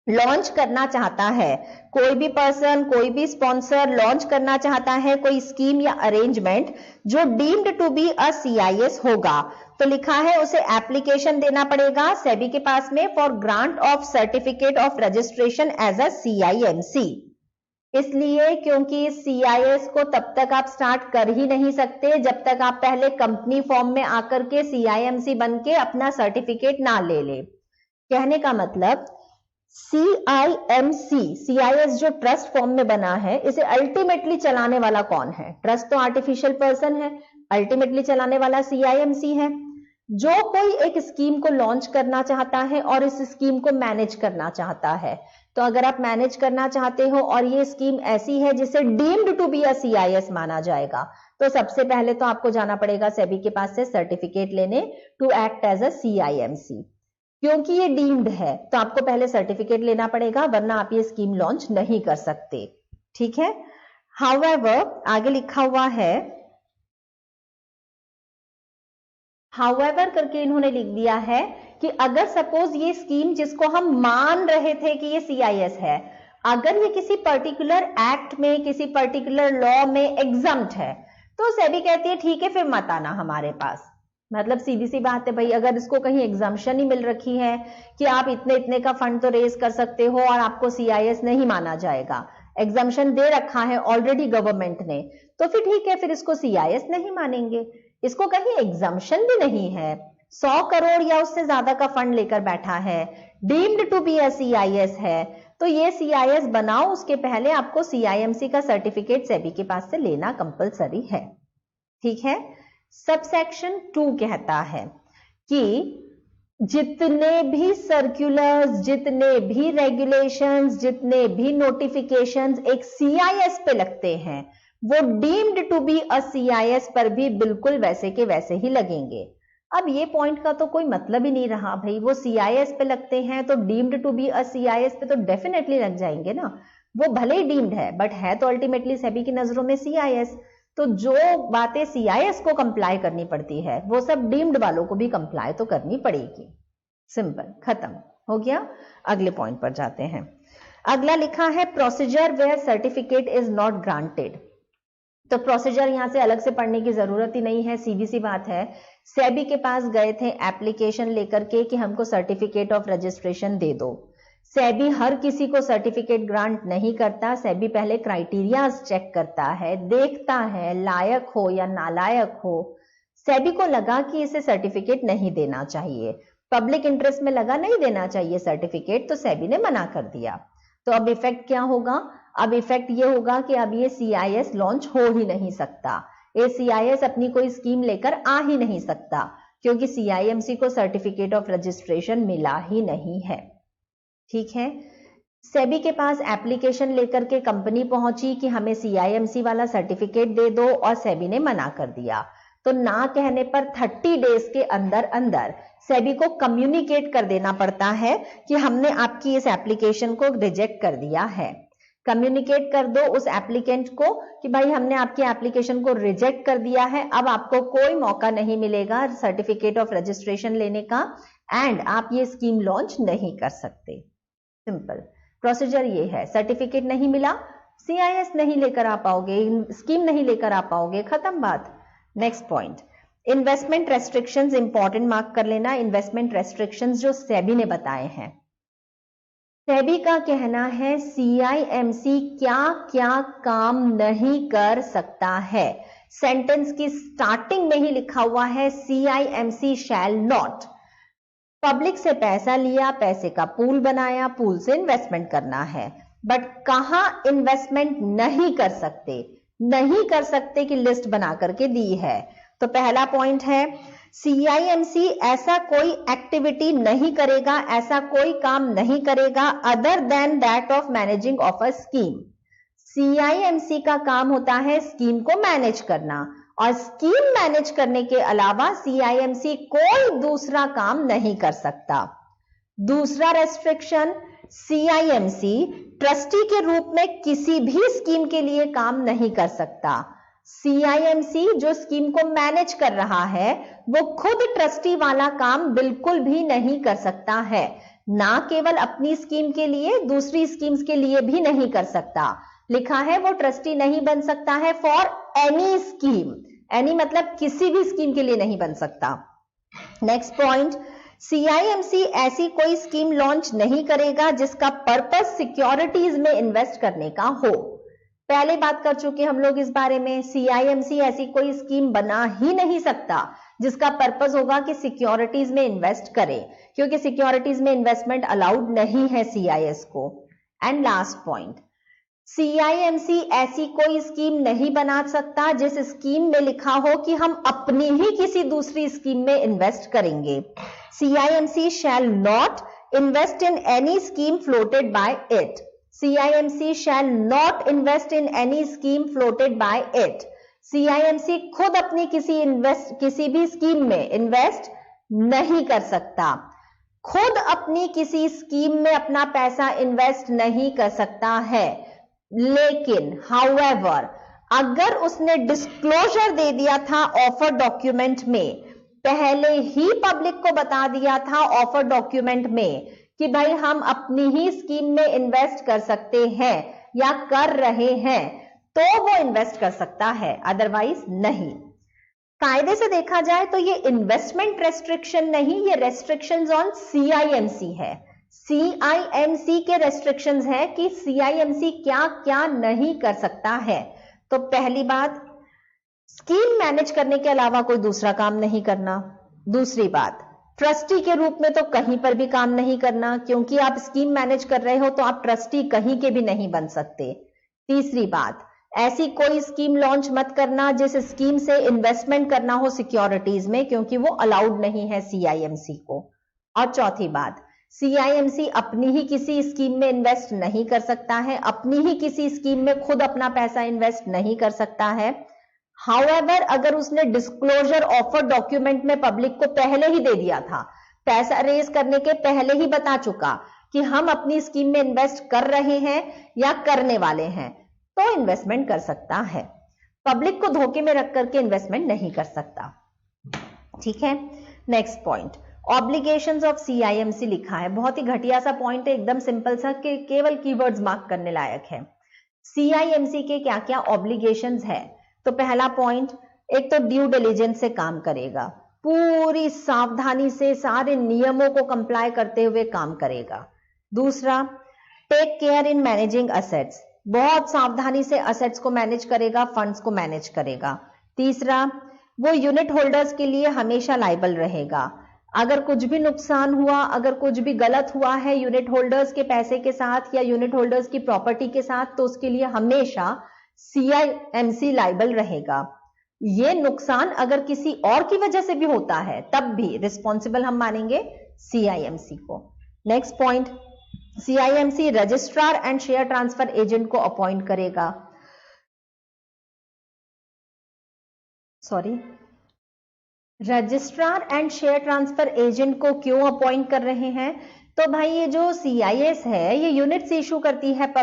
S1: लॉन्च करना चाहता है, कोई भी पर्सन, कोई भी स्पॉन्सर लॉन्च करना चाहता है कोई स्कीम या अरेंजमेंट जो deemed to be a CIS होगा, तो लिखा है उसे एप्लीकेशन देना पड़ेगा सेबी के पास में for grant of certificate of registration as a CIMC. इसलिए क्योंकि सीआईएस को तब तक आप स्टार्ट कर ही नहीं सकते जब तक आप पहले कंपनी फॉर्म में आकर के सीआईएमसी बन के अपना सर्टिफिकेट ना ले ले। कहने का मतलब सीआईएमसी, सीआईएस जो ट्रस्ट फॉर्म में बना है, इसे अल्टीमेटली चलाने वाला कौन है? ट्रस्ट तो आर्टिफिशियल पर्सन है, अल्टीमेटली चलाने वाला सीआईएमसी है। जो कोई एक स्कीम को लॉन्च करना चाहता है और इस स्कीम को मैनेज करना चाहता है, तो अगर आप मैनेज करना चाहते हो और ये स्कीम ऐसी है जिसे deemed to be a CIS माना जाएगा, तो सबसे पहले तो आपको जाना पड़ेगा सेबी के पास से सर्टिफिकेट लेने टू एक्ट एज अ सीआईएमसी। क्योंकि ये डीम्ड है तो आपको पहले सर्टिफिकेट लेना पड़ेगा, वरना आप ये स्कीम लॉन्च नहीं कर सकते। ठीक है। हाउएवर आगे लिखा हुआ है, हाउएवर करके इन्होंने लिख दिया है कि अगर सपोज ये स्कीम जिसको हम मान रहे थे कि ये सीआईएस है, अगर ये किसी पर्टिकुलर एक्ट में, किसी पर्टिकुलर लॉ में एग्जम्प्ट है, तो सेबी कहती है ठीक है फिर मत आना हमारे पास। मतलब सीधी सी बात है भाई, अगर इसको कहीं एग्जम्पशन ही मिल रखी है कि आप इतने इतने का फंड तो रेज कर सकते हो और आपको सीआईएस नहीं माना जाएगा, एग्जम्पशन दे रखा है ऑलरेडी गवर्नमेंट ने, तो फिर ठीक है, फिर इसको सीआईएस नहीं मानेंगे। इसको कहीं एग्जम्पशन भी नहीं है, 100 करोड़ या उससे ज्यादा का फंड लेकर बैठा है, deemed to be a CIS है, तो ये सीआईएस बनाओ उसके पहले आपको सीआईएमसी का सर्टिफिकेट सेबी के पास से लेना कंपलसरी है। ठीक है। सबसेक्शन 2 कहता है कि जितने भी सर्कुलर्स, जितने भी रेगुलेशंस, जितने भी नोटिफिकेशंस एक सीआईएस पे लगते हैं, वो deemed to be a CIS पर भी बिल्कुल वैसे के वैसे ही लगेंगे। अब ये पॉइंट का तो कोई मतलब ही नहीं रहा भाई, वो सीआईएस पे लगते हैं तो deemed to be a CIS पे तो डेफिनेटली लग जाएंगे ना। वो भले ही डीम्ड है बट है तो अल्टीमेटली सेबी की नजरों में सीआईएस, तो जो बातें सीआईएस को कंप्लाई करनी पड़ती है वो सब डीम्ड वालों को भी कंप्लाई तो करनी पड़ेगी। सिंपल, खत्म हो गया। अगले पॉइंट पर जाते हैं। अगला लिखा है procedure where certificate is not granted. तो प्रोसीजर यहां से अलग से पढ़ने की जरूरत ही नहीं है, सीधी सी बात है। सेबी के पास गए थे एप्लीकेशन लेकर के कि हमको सर्टिफिकेट ऑफ रजिस्ट्रेशन दे दो। सेबी हर किसी को सर्टिफिकेट ग्रांट नहीं करता, सेबी पहले क्राइटेरियाज चेक करता है, देखता है लायक हो या नालायक हो। सेबी को लगा कि इसे सर्टिफिकेट नहीं देना चाहिए, पब्लिक इंटरेस्ट में लगा नहीं देना चाहिए सर्टिफिकेट, तो सेबी ने मना कर दिया। तो अब इफेक्ट क्या होगा? अब इफेक्ट ये होगा कि अब ये सीआईएस लॉन्च हो ही नहीं सकता, ये सीआईएस अपनी कोई स्कीम लेकर आ ही नहीं सकता, क्योंकि सीआईएमसी को सर्टिफिकेट ऑफ रजिस्ट्रेशन मिला ही नहीं है। ठीक है। सेबी के पास एप्लीकेशन लेकर के कंपनी पहुंची कि हमें सीआईएमसी वाला सर्टिफिकेट दे दो, और सेबी ने मना कर दिया। तो ना कहने पर 30 डेज के अंदर अंदर सेबी को कम्युनिकेट कर देना पड़ता है कि हमने आपकी इस एप्लीकेशन को रिजेक्ट कर दिया है। कम्युनिकेट कर दो उस एप्लीकेंट को कि भाई हमने आपकी एप्लीकेशन को रिजेक्ट कर दिया है, अब आपको कोई मौका नहीं मिलेगा सर्टिफिकेट ऑफ रजिस्ट्रेशन लेने का, एंड आप ये स्कीम लॉन्च नहीं कर सकते। सिंपल प्रोसीजर ये है, सर्टिफिकेट नहीं मिला, सीआईएस नहीं लेकर आ पाओगे, स्कीम नहीं लेकर आ पाओगे, खत्म बात। Next point, investment restrictions important mark कर लेना। इन्वेस्टमेंट रेस्ट्रिक्शंस जो सेबी ने बताए हैं, सेबी का कहना है सीआईएमसी क्या क्या काम नहीं कर सकता है। सेंटेंस की स्टार्टिंग में ही लिखा हुआ है सीआईएमसी शैल नॉट। पब्लिक से पैसा लिया, पैसे का पूल बनाया, पूल से इन्वेस्टमेंट करना है, बट कहां इन्वेस्टमेंट नहीं कर सकते, नहीं कर सकते की लिस्ट बना करके दी है। तो पहला पॉइंट है सीआईएमसी ऐसा कोई एक्टिविटी नहीं करेगा, ऐसा कोई काम नहीं करेगा other than that of managing of a scheme. CIMC का काम होता है स्कीम को मैनेज करना, और स्कीम मैनेज करने के अलावा सीआईएमसी कोई दूसरा काम नहीं कर सकता। दूसरा रेस्ट्रिक्शन, सीआईएमसी ट्रस्टी के रूप में किसी भी स्कीम के लिए काम नहीं कर सकता। सीआईएमसी जो स्कीम को मैनेज कर रहा है वो खुद ट्रस्टी वाला काम बिल्कुल भी नहीं कर सकता है। ना केवल अपनी स्कीम के लिए, दूसरी स्कीम्स के लिए भी नहीं कर सकता। लिखा है वो ट्रस्टी नहीं बन सकता है फॉर एनी स्कीम, एनी मतलब किसी भी स्कीम के लिए नहीं बन सकता। नेक्स्ट पॉइंट, CIMC ऐसी कोई स्कीम लॉन्च नहीं करेगा जिसका पर्पस सिक्योरिटीज में इन्वेस्ट करने का हो। पहले बात कर चुके हम लोग इस बारे में, CIMC ऐसी कोई स्कीम बना ही नहीं सकता जिसका पर्पस होगा कि सिक्योरिटीज में इन्वेस्ट करे, क्योंकि सिक्योरिटीज में इन्वेस्टमेंट अलाउड नहीं है CIS को। एंड लास्ट पॉइंट, CIMC ऐसी कोई स्कीम नहीं बना सकता जिस स्कीम में लिखा हो कि हम अपनी ही किसी दूसरी स्कीम में इन्वेस्ट करेंगे। CIMC shall not invest in any scheme floated by it. CIMC shall not invest in any scheme floated by it. CIMC खुद अपनी किसी भी स्कीम में इन्वेस्ट नहीं कर सकता, खुद अपनी किसी स्कीम में अपना पैसा इन्वेस्ट नहीं कर सकता है। लेकिन however, अगर उसने डिस्क्लोजर दे दिया था ऑफर डॉक्यूमेंट में, पहले ही पब्लिक को बता दिया था ऑफर डॉक्यूमेंट में कि भाई हम अपनी ही स्कीम में इन्वेस्ट कर सकते हैं या कर रहे हैं, तो वो इन्वेस्ट कर सकता है, अदरवाइज नहीं। कायदे से देखा जाए तो ये इन्वेस्टमेंट रेस्ट्रिक्शन नहीं, ये रेस्ट्रिक्शंस ऑन CIMC है। CIMC के रेस्ट्रिक्शंस है कि CIMC क्या क्या नहीं कर सकता है। तो पहली बात, स्कीम मैनेज करने के अलावा कोई दूसरा काम नहीं करना। दूसरी बात, ट्रस्टी के रूप में तो कहीं पर भी काम नहीं करना, क्योंकि आप स्कीम मैनेज कर रहे हो तो आप ट्रस्टी कहीं के भी नहीं बन सकते। तीसरी बात, ऐसी कोई स्कीम लॉन्च मत करना जिस स्कीम से इन्वेस्टमेंट करना हो सिक्योरिटीज में, क्योंकि वो अलाउड नहीं है CIMC को। और चौथी बात, CIMC अपनी ही किसी स्कीम में इन्वेस्ट नहीं कर सकता है, अपनी ही किसी स्कीम में खुद अपना पैसा इन्वेस्ट नहीं कर सकता है। हाउएवर, अगर उसने डिस्क्लोजर ऑफर डॉक्यूमेंट में पब्लिक को पहले ही दे दिया था, पैसा रेज करने के पहले ही बता चुका कि हम अपनी स्कीम में इन्वेस्ट कर रहे हैं या करने वाले हैं, तो इन्वेस्टमेंट कर सकता है। पब्लिक को धोखे में रख करके इन्वेस्टमेंट नहीं कर सकता। ठीक है, next point, obligations of CIMC लिखा है, बहुत ही घटिया सा पॉइंट है, एकदम सिंपल सा, कि केवल कीवर्ड्स मार्क करने लायक है। CIMC के क्या क्या ऑब्लिगेशंस है? तो पहला पॉइंट, एक तो ड्यू डिलिजेंस से काम करेगा, पूरी सावधानी से सारे नियमों को कंप्लाई करते हुए काम करेगा। दूसरा, take care in managing assets, बहुत सावधानी से असेट्स को मैनेज करेगा, फंड्स को मैनेज करेगा। तीसरा, वो यूनिट होल्डर्स के लिए हमेशा लायबल रहेगा। अगर कुछ भी नुकसान हुआ, अगर कुछ भी गलत हुआ है यूनिट होल्डर्स के पैसे के साथ या यूनिट होल्डर्स की प्रॉपर्टी के साथ, तो उसके लिए हमेशा CIMC लायबल रहेगा। ये नुकसान अगर किसी और की वजह से भी होता है तब भी रिस्पॉन्सिबल हम मानेंगे CIMC को। Next point, CIMC registrar and share transfer agent को अपॉइंट करेगा। Registrar and share transfer agent को क्यों अपॉइंट कर रहे हैं? तो भाई ये जो CIS है ये यूनिट्स इशू करती है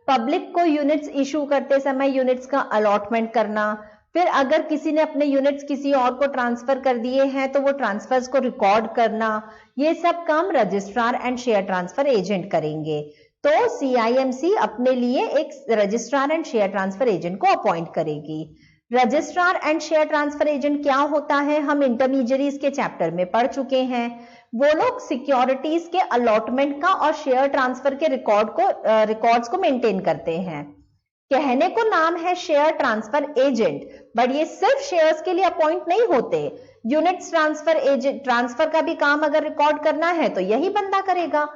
S1: पब्लिक को यूनिट्स इशू करते समय यूनिट्स का अलॉटमेंट करना, फिर अगर किसी ने अपने यूनिट्स किसी और को ट्रांसफर कर दिए हैं तो वो ट्रांसफर्स को रिकॉर्ड करना, ये सब काम registrar and share transfer agent करेंगे। तो CIMC अपने लिए एक registrar and share transfer agent को अपॉइंट करेगी। Registrar and share transfer agent क्या होता है, हम इंटरमीडियरीज के चैप्टर में पढ़ चुके हैं। वो लोग सिक्योरिटीज के अलॉटमेंट का और शेयर ट्रांसफर के रिकॉर्ड्स को मेंटेन करते हैं। कहने को नाम है शेयर ट्रांसफर एजेंट, बट ये सिर्फ शेयर्स के लिए अपॉइंट नहीं होते। यूनिट्स ट्रांसफर का भी काम अगर रिकॉर्ड करना है तो यही बंदा करेगा।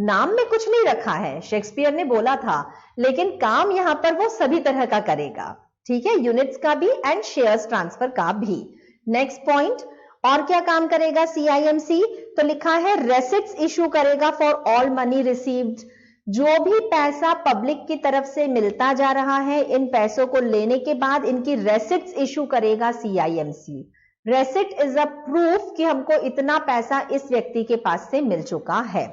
S1: नाम में कुछ नहीं रखा है, शेक्सपियर ने बोला था, लेकिन काम यहां पर वो सभी तरह का करेगा। ठीक है, यूनिट्स का भी एंड शेयर्स ट्रांसफर का भी। नेक्स्ट पॉइंट, और क्या काम करेगा CIMC? तो लिखा है रेसिट्स इशू करेगा फॉर ऑल मनी रिसीव्ड। जो भी पैसा पब्लिक की तरफ से मिलता जा रहा है, इन पैसों को लेने के बाद इनकी रेसिट्स इशू करेगा CIMC। रेसिट इज अ प्रूफ कि हमको इतना पैसा इस व्यक्ति के पास से मिल चुका है।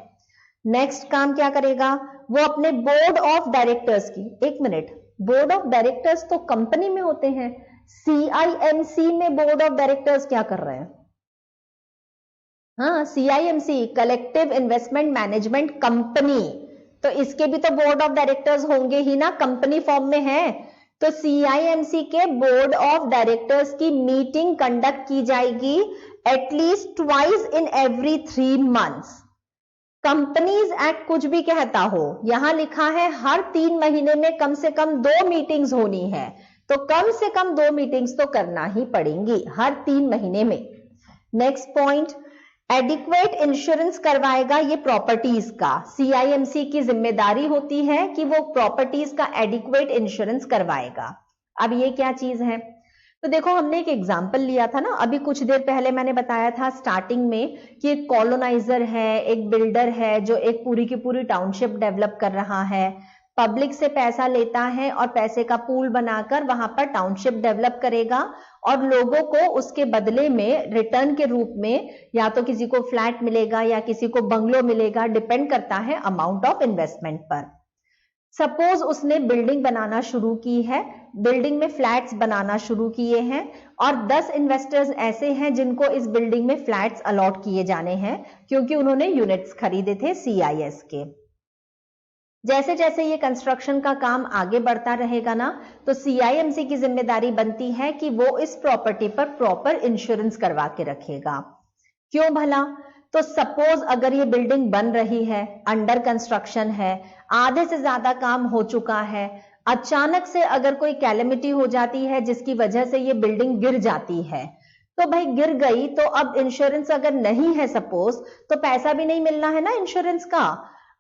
S1: नेक्स्ट काम क्या करेगा? वो अपने बोर्ड ऑफ डायरेक्टर्स की, एक मिनट, बोर्ड ऑफ डायरेक्टर्स तो कंपनी में होते हैं, CIMC में बोर्ड ऑफ डायरेक्टर्स क्या कर रहे हैं? हाँ, CIMC collective investment management company, तो इसके भी तो बोर्ड ऑफ डायरेक्टर्स होंगे ही ना, कंपनी फॉर्म में है। तो CIMC के बोर्ड ऑफ डायरेक्टर्स की मीटिंग कंडक्ट की जाएगी at least twice in every 3 months. Companies act कुछ भी कहता हो, यहां लिखा है हर 3 महीने में कम से कम 2 मीटिंग्स होनी है, तो कम से कम 2 मीटिंग्स तो करना ही पड़ेंगी हर 3 महीने में। नेक्स्ट पॉइंट, एडिक्वेट इंश्योरेंस करवाएगा ये प्रॉपर्टीज का। CIMC की जिम्मेदारी होती है कि वो प्रॉपर्टीज का एडिक्वेट इंश्योरेंस करवाएगा। अब ये क्या चीज है, तो देखो हमने एक एग्जाम्पल लिया था ना अभी कुछ देर पहले, मैंने बताया था स्टार्टिंग में कि एक कॉलोनाइजर है, एक बिल्डर है जो एक पूरी की पूरी टाउनशिप डेवलप कर रहा है, पब्लिक से पैसा लेता है और पैसे का पूल बनाकर वहां पर टाउनशिप डेवलप करेगा और लोगों को उसके बदले में रिटर्न के रूप में या तो किसी को फ्लैट मिलेगा या किसी को बंगलो मिलेगा, डिपेंड करता है अमाउंट ऑफ इन्वेस्टमेंट पर। सपोज उसने बिल्डिंग बनाना शुरू की है, बिल्डिंग में फ्लैट्स बनाना शुरू किए हैं और 10 इन्वेस्टर्स ऐसे हैं जिनको इस बिल्डिंग में फ्लैट्स अलॉट किए जाने हैं क्योंकि उन्होंने यूनिट्स खरीदे थे CIS के। जैसे जैसे ये कंस्ट्रक्शन का काम आगे बढ़ता रहेगा ना, तो CIMC की जिम्मेदारी बनती है कि वो इस प्रॉपर्टी पर प्रॉपर इंश्योरेंस करवा के रखेगा। क्यों भला, तो सपोज अगर ये बिल्डिंग बन रही है, अंडर कंस्ट्रक्शन है, आधे से ज्यादा काम हो चुका है, अचानक से अगर कोई कैलेमिटी हो जाती है जिसकी वजह से ये बिल्डिंग गिर जाती है, तो भाई गिर गई तो अब इंश्योरेंस अगर नहीं है सपोज, तो पैसा भी नहीं मिलना है ना इंश्योरेंस का।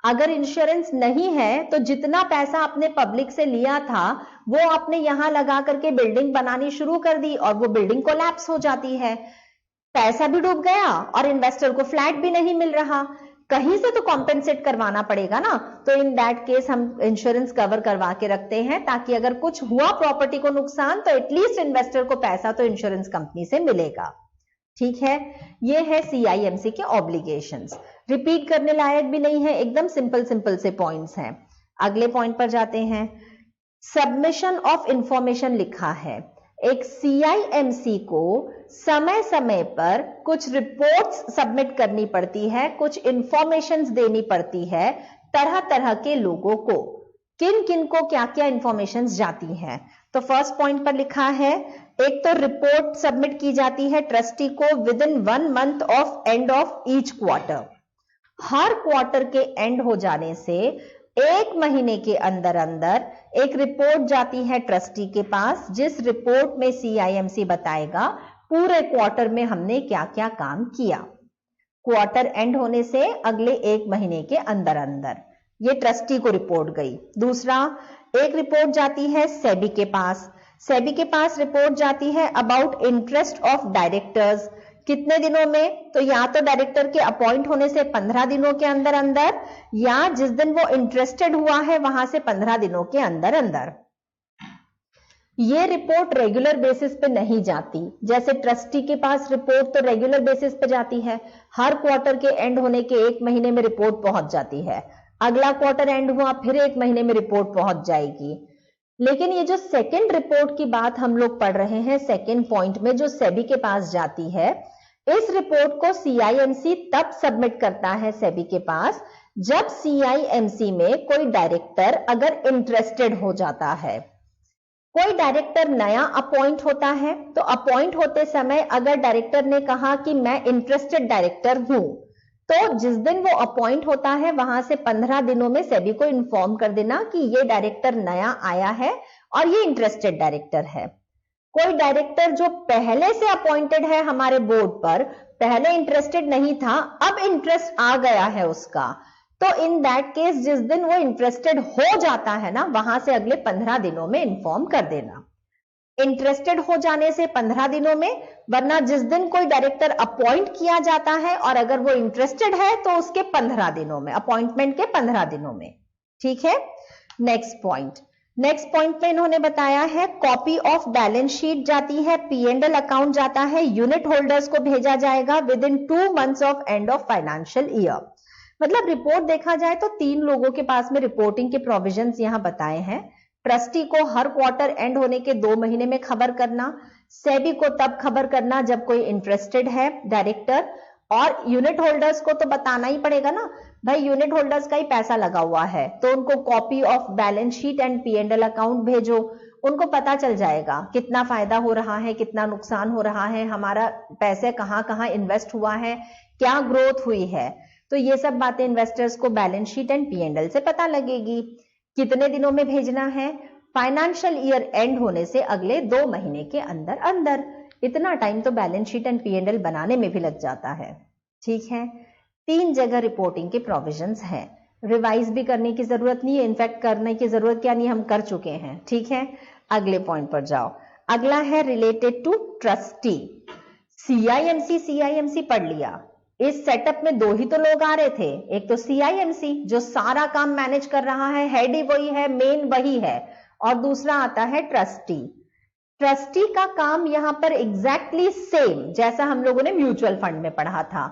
S1: अगर इंश्योरेंस नहीं है तो जितना पैसा आपने पब्लिक से लिया था वो आपने यहां लगा करके बिल्डिंग बनानी शुरू कर दी और वो बिल्डिंग कोलैप्स हो जाती है, पैसा भी डूब गया और इन्वेस्टर को फ्लैट भी नहीं मिल रहा, कहीं से तो कॉम्पेंसेट करवाना पड़ेगा ना। तो इन दैट केस हम इंश्योरेंस कवर करवा के रखते हैं ताकि अगर कुछ हुआ प्रॉपर्टी को नुकसान तो एटलीस्ट इन्वेस्टर को पैसा तो इंश्योरेंस कंपनी से मिलेगा। ठीक है, ये है CIMC के ऑब्लिगेशंस, रिपीट करने लायक भी नहीं है, एकदम सिंपल सिंपल से पॉइंट्स हैं। अगले पॉइंट पर जाते हैं, सबमिशन ऑफ इंफॉर्मेशन लिखा है। एक CIMC को समय समय पर कुछ रिपोर्ट्स सबमिट करनी पड़ती है, कुछ इंफॉर्मेशंस देनी पड़ती है तरह तरह के लोगों को, किन किन को क्या क्या इंफॉर्मेशंस जाती हैं। तो फर्स्ट पॉइंट पर लिखा है, एक तो रिपोर्ट सबमिट की जाती है ट्रस्टी को with in 1 month of end of each quarter. Her quarter के एंड हो जाने से 1 महीने के अंदर अंदर एक रिपोर्ट जाती है ट्रस्टी के पास, जिस रिपोर्ट में CIMC बताएगा पूरे क्वार्टर में हमने क्या क्या काम किया। क्वार्टर एंड होने से अगले 1 महीने के अंदर अंदर ये ट्रस्टी को रिपोर्ट गई। दूसरा, एक रिपोर्ट जाती है सेबी के पास। सेबी के पास रिपोर्ट जाती है अबाउट इंटरेस्ट ऑफ डायरेक्टर्स, कितने दिनों में, तो या तो डायरेक्टर के अपॉइंट होने से 15 दिनों के अंदर अंदर या जिस दिन वो इंटरेस्टेड हुआ है वहां से 15 दिनों के अंदर अंदर। ये रिपोर्ट रेगुलर बेसिस पे नहीं जाती, जैसे ट्रस्टी के पास रिपोर्ट तो रेगुलर बेसिस पे जाती है, हर क्वार्टर के एंड होने के 1 महीने में रिपोर्ट पहुंच जाती है, अगला क्वार्टर एंड हुआ फिर 1 महीने में रिपोर्ट पहुंच जाएगी। लेकिन ये जो सेकेंड रिपोर्ट की बात हम लोग पढ़ रहे हैं सेकेंड पॉइंट में, जो सेबी के पास जाती है, इस रिपोर्ट को CIMC तब सबमिट करता है सेबी के पास जब CIMC में कोई डायरेक्टर अगर इंटरेस्टेड हो जाता है। कोई डायरेक्टर नया अपॉइंट होता है तो अपॉइंट होते समय अगर डायरेक्टर ने कहा कि मैं इंटरेस्टेड डायरेक्टर हूं, तो जिस दिन वो अपॉइंट होता है वहां से 15 दिनों में सेबी को इन्फॉर्म कर देना कि ये डायरेक्टर नया आया है और ये इंटरेस्टेड डायरेक्टर है। कोई डायरेक्टर जो पहले से अपॉइंटेड है हमारे बोर्ड पर, पहले इंटरेस्टेड नहीं था, अब इंटरेस्ट आ गया है उसका, तो इन दैट केस जिस दिन वो इंटरेस्टेड हो जाता है ना, वहां से अगले 15 दिनों में इन्फॉर्म कर देना। इंटरेस्टेड हो जाने से 15 दिनों में, वरना जिस दिन कोई डायरेक्टर अपॉइंट किया जाता है और अगर वो इंटरेस्टेड है तो उसके 15 दिनों में, अपॉइंटमेंट के 15 दिनों में। ठीक है, नेक्स्ट पॉइंट में इन्होंने बताया है कॉपी ऑफ बैलेंस शीट जाती है, P&L अकाउंट जाता है, यूनिट होल्डर्स को भेजा जाएगा with in 2 months of end of financial year. मतलब रिपोर्ट देखा जाए तो 3 लोगों के पास में रिपोर्टिंग के प्रोविजंस यहां बताए हैं। ट्रस्टी को हर क्वार्टर एंड होने के 2 महीने में खबर करना, सेबी को तब खबर करना जब कोई इंटरेस्टेड है डायरेक्टर, और यूनिट होल्डर्स को तो बताना ही पड़ेगा ना भाई, यूनिट होल्डर्स का ही पैसा लगा हुआ है, तो उनको copy of balance sheet and P&L account भेजो, उनको पता चल जाएगा कितना फायदा हो रहा है, कितना नुकसान हो रहा है, हमारा पैसे कहां कहां इन्वेस्ट हुआ है, क्या ग्रोथ हुई है। तो ये सब बातें इन्वेस्टर्स को बैलेंस शीट एंड P&L से पता लगेगी। कितने दिनों में भेजना है? फाइनेंशियल ईयर एंड होने से अगले 2 महीने के अंदर अंदर। इतना टाइम तो बैलेंस शीट एंड P&L बनाने में भी लग जाता है। ठीक है, 3 जगह रिपोर्टिंग के प्रोविजंस हैं, रिवाइज भी करने की जरूरत नहीं है, इनफैक्ट करने की जरूरत क्या नहीं, हम कर चुके हैं। ठीक है, अगले पॉइंट पर जाओ। अगला है रिलेटेड टू ट्रस्टी। सीआईएमसी पढ़ लिया। इस सेटअप में 2 ही तो लोग आ रहे थे, एक तो सीआईएमसी जो सारा काम मैनेज कर रहा है, हेड ही वही है, मेन वही है, और दूसरा आता है ट्रस्टी। ट्रस्टी का काम यहां पर एग्जैक्टली सेम जैसा हम लोगों ने म्यूचुअल फंड में पढ़ा था।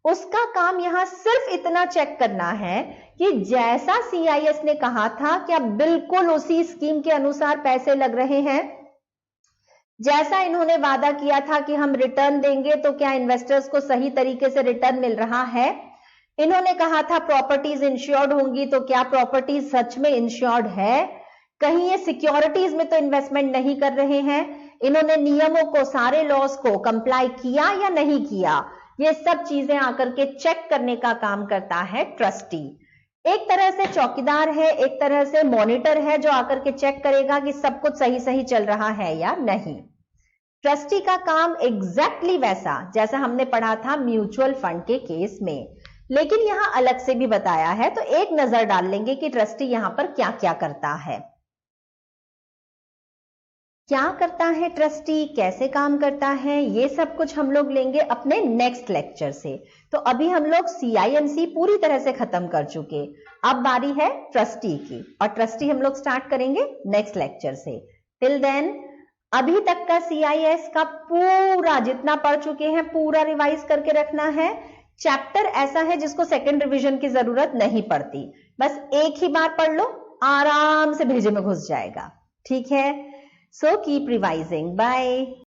S1: उसका काम यहां सिर्फ इतना चेक करना है कि जैसा सीआईएस ने कहा था क्या बिल्कुल उसी स्कीम के अनुसार पैसे लग रहे हैं, जैसा इन्होंने वादा किया था कि हम रिटर्न देंगे तो क्या इन्वेस्टर्स को सही तरीके से रिटर्न मिल रहा है। इन्होंने कहा था प्रॉपर्टीज इंश्योर्ड होंगी, तो क्या प्रॉपर्टीज सच में इंश्योर्ड है, कहीं ये सिक्योरिटीज में तो इन्वेस्टमेंट नहीं कर रहे हैं, इन्होंने नियमों को, सारे लॉस को कंप्लाई किया या नहीं किया, ये सब चीजें आकर के चेक करने का काम करता है ट्रस्टी। एक तरह से चौकीदार है, एक तरह से मॉनिटर है जो आकर के चेक करेगा कि सब कुछ सही सही चल रहा है या नहीं। ट्रस्टी का काम एग्जैक्टली वैसा जैसा हमने पढ़ा था म्यूचुअल फंड के केस में, लेकिन यहां अलग से भी बताया है, तो एक नजर डाल लेंगे कि ट्रस्टी यहां पर क्या क्या करता है। क्या करता है ट्रस्टी, कैसे काम करता है, ये सब कुछ हम लोग लेंगे अपने नेक्स्ट लेक्चर से। तो अभी हम लोग सीआईएमसी पूरी तरह से खत्म कर चुके, अब बारी है ट्रस्टी की, और ट्रस्टी हम लोग स्टार्ट करेंगे नेक्स्ट लेक्चर से। टिल देन अभी तक का सीआईएस का पूरा जितना पढ़ चुके हैं पूरा रिवाइज करके रखना है। चैप्टर ऐसा है जिसको सेकंड रिवीजन की जरूरत नहीं पड़ती, बस एक ही बार पढ़ लो, आराम से भेजे में घुस जाएगा। ठीक है, so keep revising. Bye.